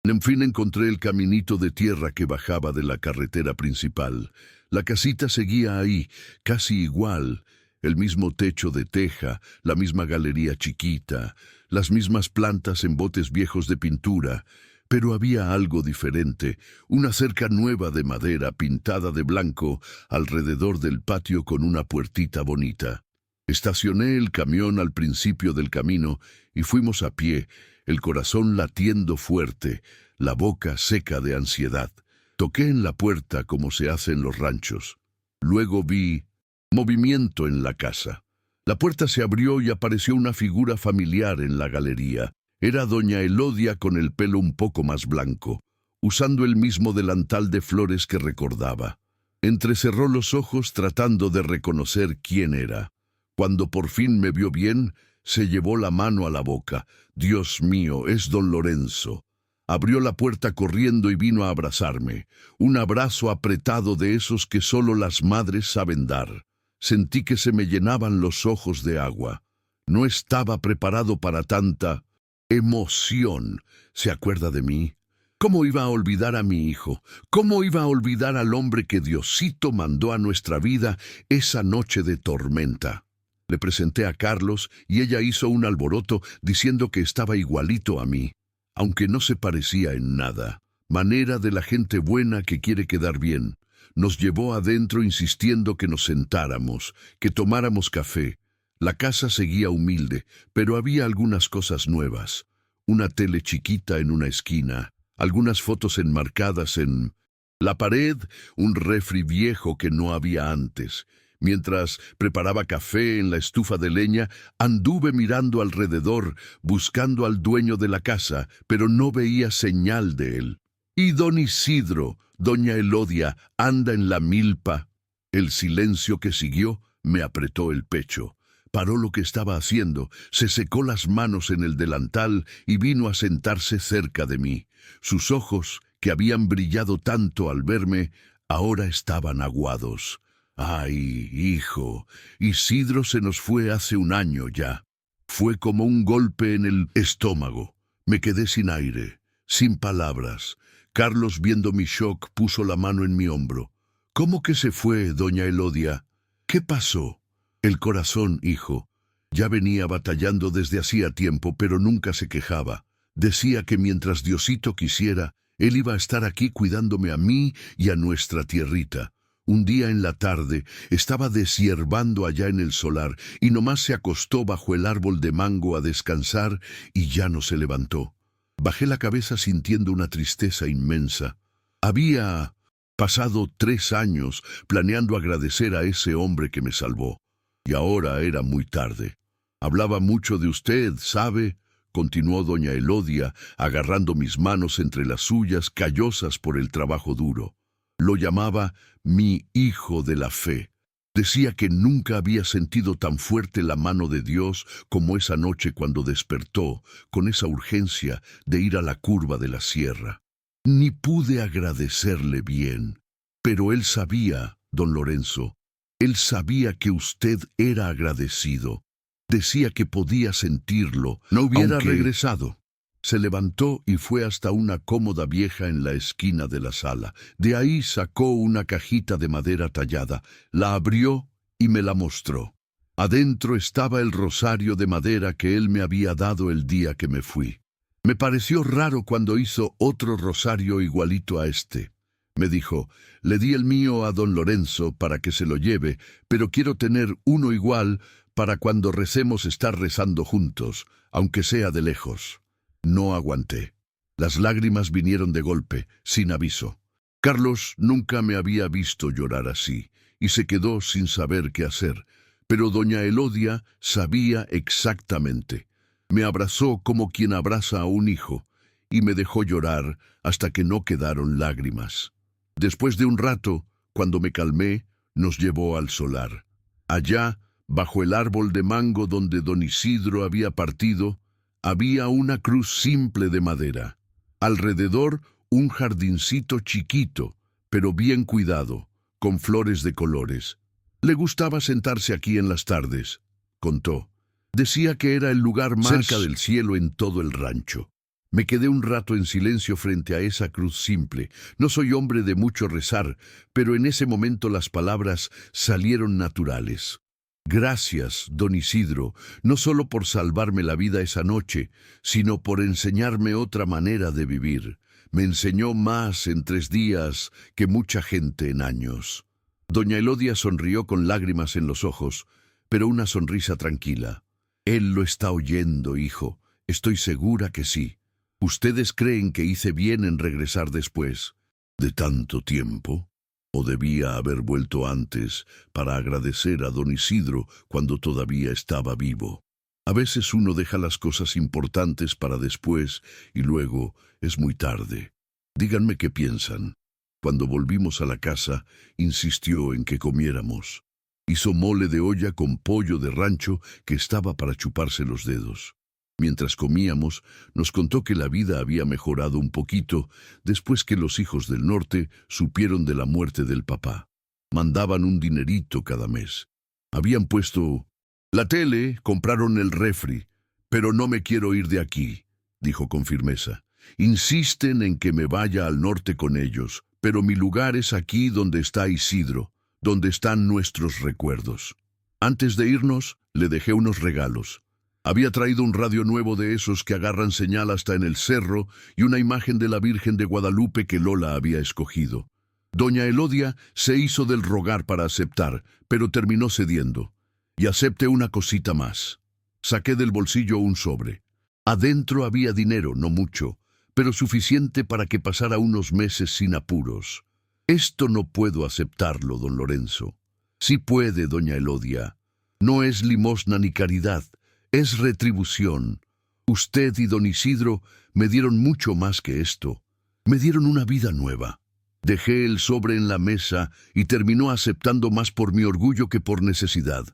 en fin, encontré el caminito de tierra que bajaba de la carretera principal. La casita seguía ahí, casi igual. El mismo techo de teja, la misma galería chiquita, las mismas plantas en botes viejos de pintura. Pero había algo diferente, una cerca nueva de madera pintada de blanco alrededor del patio con una puertita bonita. Estacioné el camión al principio del camino y fuimos a pie, el corazón latiendo fuerte, la boca seca de ansiedad. Toqué en la puerta como se hace en los ranchos. Luego vi movimiento en la casa. La puerta se abrió y apareció una figura familiar en la galería. Era doña Elodia con el pelo un poco más blanco, usando el mismo delantal de flores que recordaba. Entrecerró los ojos tratando de reconocer quién era. Cuando por fin me vio bien, se llevó la mano a la boca. Dios mío, es don Lorenzo. Abrió la puerta corriendo y vino a abrazarme. Un abrazo apretado de esos que solo las madres saben dar. Sentí que se me llenaban los ojos de agua. No estaba preparado para tanta emoción. ¿Se acuerda de mí? ¿Cómo iba a olvidar a mi hijo? ¿Cómo iba a olvidar al hombre que Diosito mandó a nuestra vida esa noche de tormenta? Le presenté a Carlos y ella hizo un alboroto diciendo que estaba igualito a mí, aunque no se parecía en nada. Manera de la gente buena que quiere quedar bien. Nos llevó adentro insistiendo que nos sentáramos, que tomáramos café. La casa seguía humilde, pero había algunas cosas nuevas. Una tele chiquita en una esquina, algunas fotos enmarcadas en la pared, un refri viejo que no había antes. Mientras preparaba café en la estufa de leña, anduve mirando alrededor, buscando al dueño de la casa, pero no veía señal de él. Y don Isidro, doña Elodia, anda en la milpa. El silencio que siguió me apretó el pecho. Paró lo que estaba haciendo, se secó las manos en el delantal y vino a sentarse cerca de mí. Sus ojos, que habían brillado tanto al verme, ahora estaban aguados. ¡Ay, hijo! Isidro se nos fue hace 1 año ya. Fue como un golpe en el estómago. Me quedé sin aire, sin palabras. Carlos, viendo mi shock, puso la mano en mi hombro. ¿Cómo que se fue, doña Elodia? ¿Qué pasó? El corazón, hijo. Ya venía batallando desde hacía tiempo, pero nunca se quejaba. Decía que mientras Diosito quisiera, él iba a estar aquí cuidándome a mí y a nuestra tierrita. Un día en la tarde estaba deshiervando allá en el solar y nomás se acostó bajo el árbol de mango a descansar y ya no se levantó. Bajé la cabeza sintiendo una tristeza inmensa. Había pasado 3 años planeando agradecer a ese hombre que me salvó. Y ahora era muy tarde. Hablaba mucho de usted, ¿sabe? Continuó doña Elodia, agarrando mis manos entre las suyas, callosas por el trabajo duro. Lo llamaba mi hijo de la fe. Decía que nunca había sentido tan fuerte la mano de Dios como esa noche cuando despertó, con esa urgencia de ir a la curva de la sierra. Ni pude agradecerle bien. Pero él sabía, don Lorenzo, él sabía que usted era agradecido. Decía que podía sentirlo, no hubiera regresado. Se levantó y fue hasta una cómoda vieja en la esquina de la sala. De ahí sacó una cajita de madera tallada, la abrió y me la mostró. Adentro estaba el rosario de madera que él me había dado el día que me fui. Me pareció raro cuando hizo otro rosario igualito a este. Me dijo, le di el mío a don Lorenzo para que se lo lleve, pero quiero tener uno igual para cuando recemos estar rezando juntos, aunque sea de lejos. No aguanté. Las lágrimas vinieron de golpe, sin aviso. Carlos nunca me había visto llorar así, y se quedó sin saber qué hacer, pero doña Elodia sabía exactamente. Me abrazó como quien abraza a un hijo, y me dejó llorar hasta que no quedaron lágrimas. Después de un rato, cuando me calmé, nos llevó al solar. Allá, bajo el árbol de mango donde don Isidro había partido, había una cruz simple de madera. Alrededor, un jardincito chiquito, pero bien cuidado, con flores de colores. Le gustaba sentarse aquí en las tardes, contó. Decía que era el lugar más cerca del cielo en todo el rancho. Me quedé un rato en silencio frente a esa cruz simple. No soy hombre de mucho rezar, pero en ese momento las palabras salieron naturales. Gracias, don Isidro, no solo por salvarme la vida esa noche, sino por enseñarme otra manera de vivir. Me enseñó más en 3 días que mucha gente en años. Doña Elodia sonrió con lágrimas en los ojos, pero una sonrisa tranquila. Él lo está oyendo, hijo. Estoy segura que sí. ¿Ustedes creen que hice bien en regresar después de tanto tiempo? ¿O debía haber vuelto antes para agradecer a don Isidro cuando todavía estaba vivo? A veces uno deja las cosas importantes para después y luego es muy tarde. Díganme qué piensan. Cuando volvimos a la casa, insistió en que comiéramos. Hizo mole de olla con pollo de rancho que estaba para chuparse los dedos. Mientras comíamos, nos contó que la vida había mejorado un poquito después que los hijos del norte supieron de la muerte del papá. Mandaban un dinerito cada mes. Habían puesto la tele, compraron el refri, pero no me quiero ir de aquí, dijo con firmeza. Insisten en que me vaya al norte con ellos, pero mi lugar es aquí donde está Isidro, donde están nuestros recuerdos. Antes de irnos, le dejé unos regalos. Había traído un radio nuevo de esos que agarran señal hasta en el cerro y una imagen de la Virgen de Guadalupe que Lola había escogido. Doña Elodia se hizo del rogar para aceptar, pero terminó cediendo. Y acepté una cosita más. Saqué del bolsillo un sobre. Adentro había dinero, no mucho, pero suficiente para que pasara unos meses sin apuros. Esto no puedo aceptarlo, don Lorenzo. Sí puede, doña Elodia. No es limosna ni caridad. Es retribución. Usted y don Isidro me dieron mucho más que esto. Me dieron una vida nueva. Dejé el sobre en la mesa y terminó aceptando más por mi orgullo que por necesidad.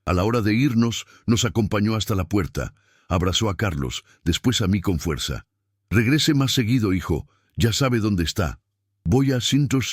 A la hora de irnos, nos acompañó hasta la puerta. Abrazó a Carlos, después a mí con fuerza. Regrese más seguido, hijo. Ya sabe dónde está. Voy a Cintos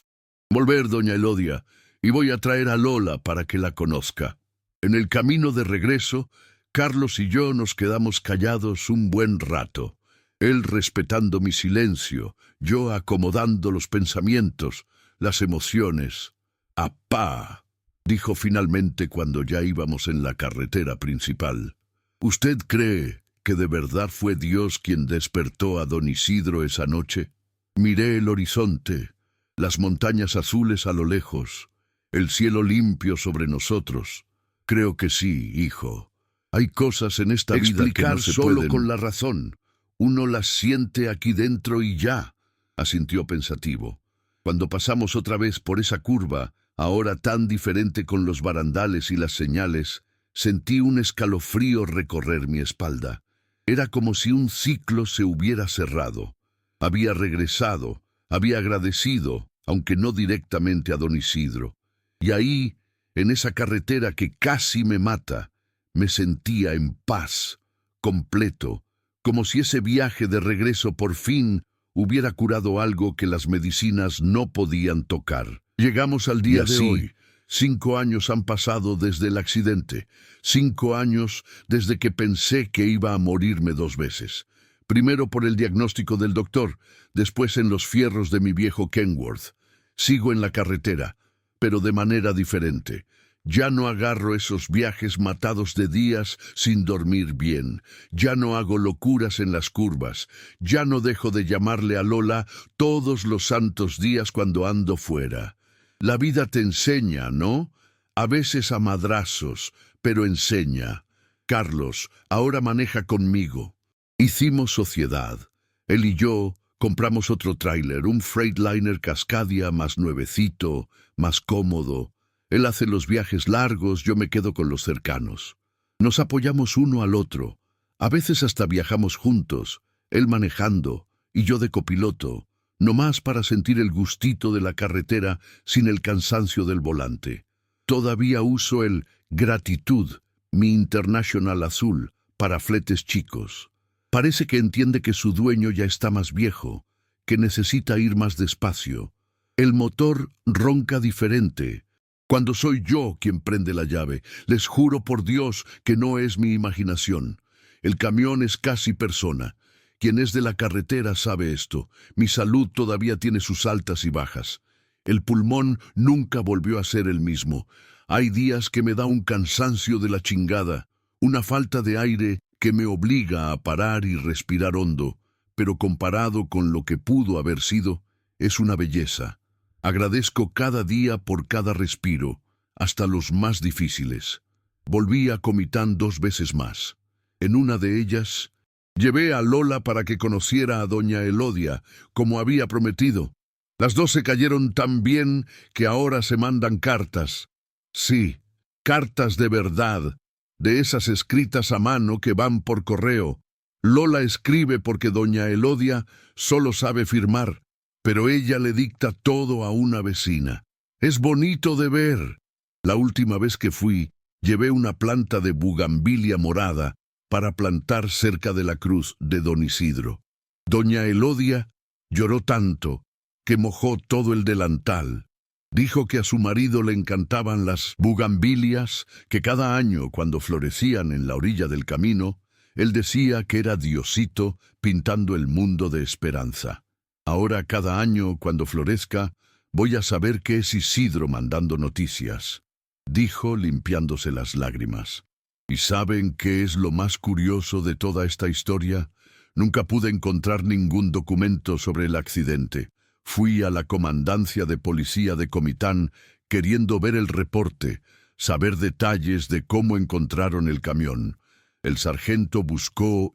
volver, doña Elodia, y voy a traer a Lola para que la conozca. En el camino de regreso, Carlos y yo nos quedamos callados un buen rato, él respetando mi silencio, yo acomodando los pensamientos, las emociones. «Apá», dijo finalmente cuando ya íbamos en la carretera principal. «¿Usted cree que de verdad fue Dios quien despertó a don Isidro esa noche? Miré el horizonte, las montañas azules a lo lejos, el cielo limpio sobre nosotros. Creo que sí, hijo». Hay cosas en esta vida que no se solo pueden con la razón. Uno las siente aquí dentro y ya, asintió pensativo. Cuando pasamos otra vez por esa curva, ahora tan diferente con los barandales y las señales, sentí un escalofrío recorrer mi espalda. Era como si un ciclo se hubiera cerrado. Había regresado, había agradecido, aunque no directamente a don Isidro. Y ahí, en esa carretera que casi me mata, me sentía en paz, completo, como si ese viaje de regreso por fin hubiera curado algo que las medicinas no podían tocar. Llegamos al día de hoy. 5 años han pasado desde el accidente. 5 años desde que pensé que iba a morirme 2 veces. Primero por el diagnóstico del doctor, después en los fierros de mi viejo Kenworth. Sigo en la carretera, pero de manera diferente. Ya no agarro esos viajes matados de días sin dormir bien. Ya no hago locuras en las curvas. Ya no dejo de llamarle a Lola todos los santos días cuando ando fuera. La vida te enseña, ¿no? A veces a madrazos, pero enseña. Carlos, ahora maneja conmigo. Hicimos sociedad. Él y yo compramos otro tráiler, un Freightliner Cascadia más nuevecito, más cómodo. Él hace los viajes largos, yo me quedo con los cercanos. Nos apoyamos uno al otro. A veces hasta viajamos juntos, él manejando y yo de copiloto, nomás para sentir el gustito de la carretera sin el cansancio del volante. Todavía uso el Gratitud, mi International azul, para fletes chicos. Parece que entiende que su dueño ya está más viejo, que necesita ir más despacio. El motor ronca diferente. Cuando soy yo quien prende la llave, les juro por Dios que no es mi imaginación. El camión es casi persona. Quien es de la carretera sabe esto. Mi salud todavía tiene sus altas y bajas. El pulmón nunca volvió a ser el mismo. Hay días que me da un cansancio de la chingada, una falta de aire que me obliga a parar y respirar hondo, pero comparado con lo que pudo haber sido, es una belleza. Agradezco cada día por cada respiro, hasta los más difíciles. Volví a Comitán 2 veces más. En una de ellas, llevé a Lola para que conociera a doña Elodia, como había prometido. Las dos se cayeron tan bien que ahora se mandan cartas. Sí, cartas de verdad, de esas escritas a mano que van por correo. Lola escribe porque doña Elodia solo sabe firmar, pero ella le dicta todo a una vecina. Es bonito de ver. La última vez que fui, llevé una planta de bugambilia morada para plantar cerca de la cruz de don Isidro. Doña Elodia lloró tanto que mojó todo el delantal. Dijo que a su marido le encantaban las bugambilias, que cada año, cuando florecían en la orilla del camino, él decía que era Diosito pintando el mundo de esperanza. Ahora cada año, cuando florezca, voy a saber que es Isidro mandando noticias, dijo limpiándose las lágrimas. ¿Y saben qué es lo más curioso de toda esta historia? Nunca pude encontrar ningún documento sobre el accidente. Fui a la comandancia de policía de Comitán queriendo ver el reporte, saber detalles de cómo encontraron el camión. El sargento buscó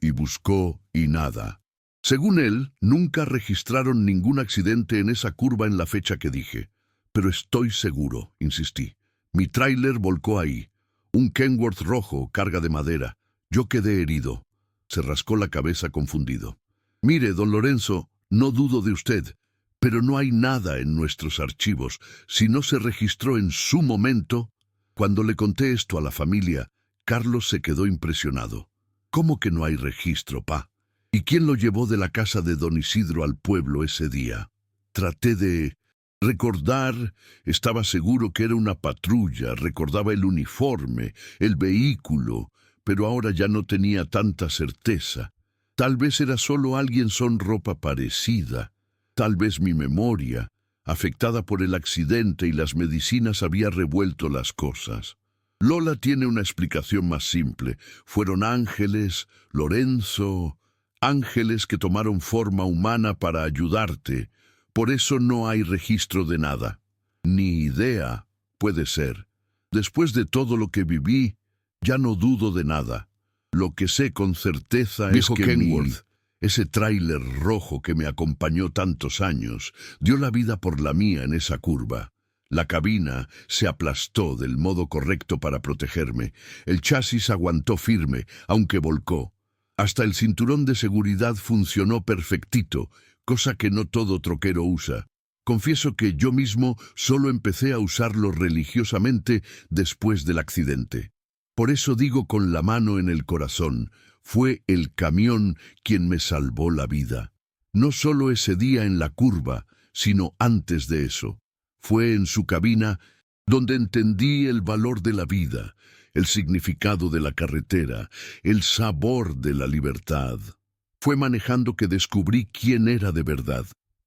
y nada. Según él, nunca registraron ningún accidente en esa curva en la fecha que dije. Pero estoy seguro, insistí. Mi tráiler volcó ahí. Un Kenworth rojo, carga de madera. Yo quedé herido. Se rascó la cabeza confundido. Mire, don Lorenzo, no dudo de usted, pero no hay nada en nuestros archivos. Si no se registró en su momento. Cuando le conté esto a la familia, Carlos se quedó impresionado. ¿Cómo que no hay registro, pa? ¿Y quién lo llevó de la casa de don Isidro al pueblo ese día? Traté de recordar, estaba seguro que era una patrulla, recordaba el uniforme, el vehículo, pero ahora ya no tenía tanta certeza. Tal vez era solo alguien con ropa parecida, tal vez mi memoria, afectada por el accidente y las medicinas, había revuelto las cosas. Lola tiene una explicación más simple. Fueron ángeles, Lorenzo, ángeles que tomaron forma humana para ayudarte. Por eso no hay registro de nada. Ni idea, puede ser. Después de todo lo que viví, ya no dudo de nada. Lo que sé con certeza es que Kenworth, ese tráiler rojo que me acompañó tantos años, dio la vida por la mía en esa curva. La cabina se aplastó del modo correcto para protegerme. El chasis aguantó firme, aunque volcó. Hasta el cinturón de seguridad funcionó perfectito, cosa que no todo troquero usa. Confieso que yo mismo solo empecé a usarlo religiosamente después del accidente. Por eso digo con la mano en el corazón, fue el camión quien me salvó la vida. No solo ese día en la curva, sino antes de eso. Fue en su cabina donde entendí el valor de la vida, el significado de la carretera, el sabor de la libertad. Fue manejando que descubrí quién era de verdad.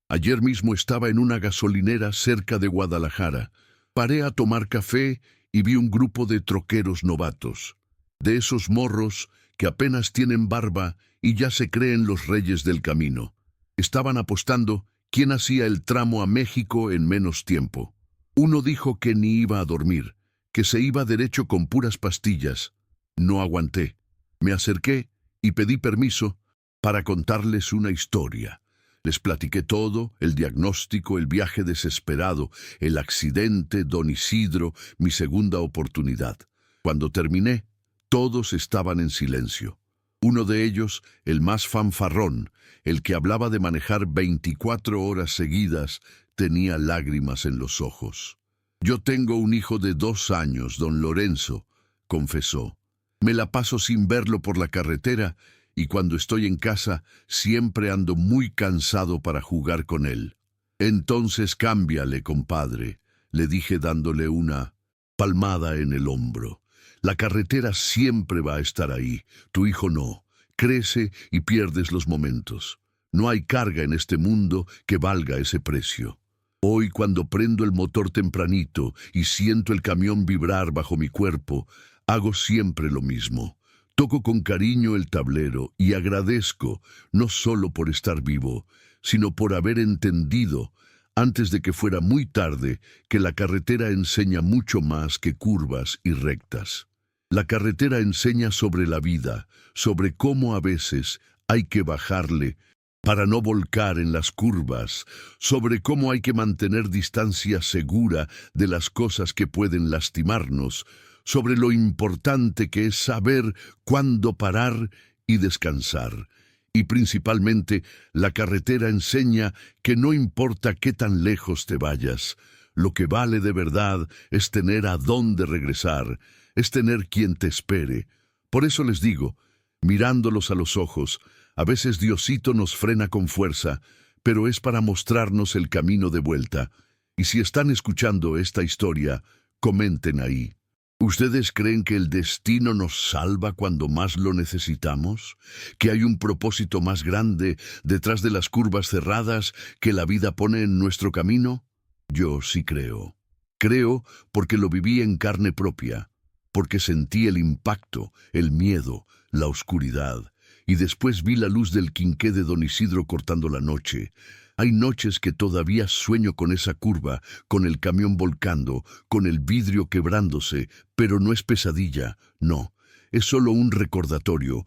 Ayer mismo estaba en una gasolinera cerca de Guadalajara. Paré a tomar café y vi un grupo de troqueros novatos, de esos morros que apenas tienen barba y ya se creen los reyes del camino. Estaban apostando quién hacía el tramo a México en menos tiempo. Uno dijo que ni iba a dormir, que se iba derecho con puras pastillas. No aguanté. Me acerqué y pedí permiso para contarles una historia. Les platiqué todo, el diagnóstico, el viaje desesperado, el accidente, don Isidro, mi segunda oportunidad. Cuando terminé, todos estaban en silencio. Uno de ellos, el más fanfarrón, el que hablaba de manejar 24 horas seguidas, tenía lágrimas en los ojos. «Yo tengo un hijo de 2 años, don Lorenzo», confesó. «Me la paso sin verlo por la carretera y cuando estoy en casa siempre ando muy cansado para jugar con él». «Entonces cámbiale, compadre», le dije dándole una palmada en el hombro. «La carretera siempre va a estar ahí, tu hijo no. Crece y pierdes los momentos. No hay carga en este mundo que valga ese precio. Hoy, cuando prendo el motor tempranito y siento el camión vibrar bajo mi cuerpo, hago siempre lo mismo. Toco con cariño el tablero y agradezco, no solo por estar vivo, sino por haber entendido, antes de que fuera muy tarde, que la carretera enseña mucho más que curvas y rectas. La carretera enseña sobre la vida, sobre cómo a veces hay que bajarle para no volcar en las curvas, sobre cómo hay que mantener distancia segura de las cosas que pueden lastimarnos, sobre lo importante que es saber cuándo parar y descansar. Y principalmente, la carretera enseña que no importa qué tan lejos te vayas, lo que vale de verdad es tener a dónde regresar, es tener quien te espere. Por eso les digo, mirándolos a los ojos, a veces Diosito nos frena con fuerza, pero es para mostrarnos el camino de vuelta. Y si están escuchando esta historia, comenten ahí. ¿Ustedes creen que el destino nos salva cuando más lo necesitamos? ¿Que hay un propósito más grande detrás de las curvas cerradas que la vida pone en nuestro camino? Yo sí creo. Creo porque lo viví en carne propia, porque sentí el impacto, el miedo, la oscuridad, y después vi la luz del quinqué de don Isidro cortando la noche. Hay noches que todavía sueño con esa curva, con el camión volcando, con el vidrio quebrándose, pero no es pesadilla, no. Es solo un recordatorio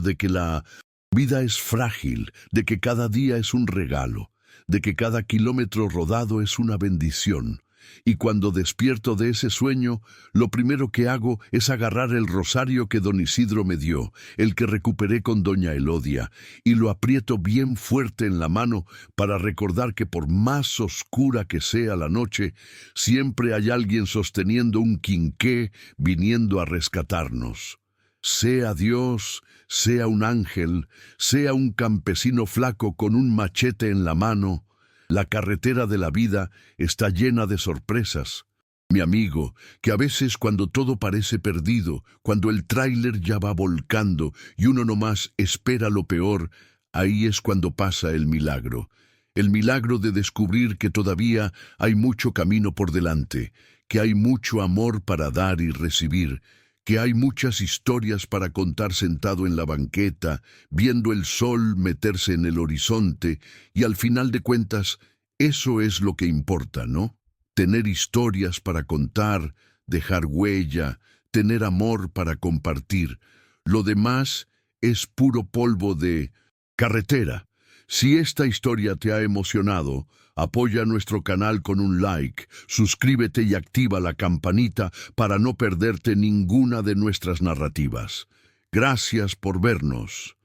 de que la vida es frágil, de que cada día es un regalo, de que cada kilómetro rodado es una bendición. Y cuando despierto de ese sueño, lo primero que hago es agarrar el rosario que don Isidro me dio, el que recuperé con doña Elodia, y lo aprieto bien fuerte en la mano para recordar que por más oscura que sea la noche, siempre hay alguien sosteniendo un quinqué viniendo a rescatarnos. Sea Dios, sea un ángel, sea un campesino flaco con un machete en la mano, la carretera de la vida está llena de sorpresas. Mi amigo, que a veces cuando todo parece perdido, cuando el tráiler ya va volcando y uno nomás espera lo peor, ahí es cuando pasa el milagro. El milagro de descubrir que todavía hay mucho camino por delante, que hay mucho amor para dar y recibir, que hay muchas historias para contar sentado en la banqueta, viendo el sol meterse en el horizonte, y al final de cuentas, eso es lo que importa, ¿no? Tener historias para contar, dejar huella, tener amor para compartir. Lo demás es puro polvo de carretera. Si esta historia te ha emocionado, apoya nuestro canal con un like, suscríbete y activa la campanita para no perderte ninguna de nuestras narrativas. Gracias por vernos.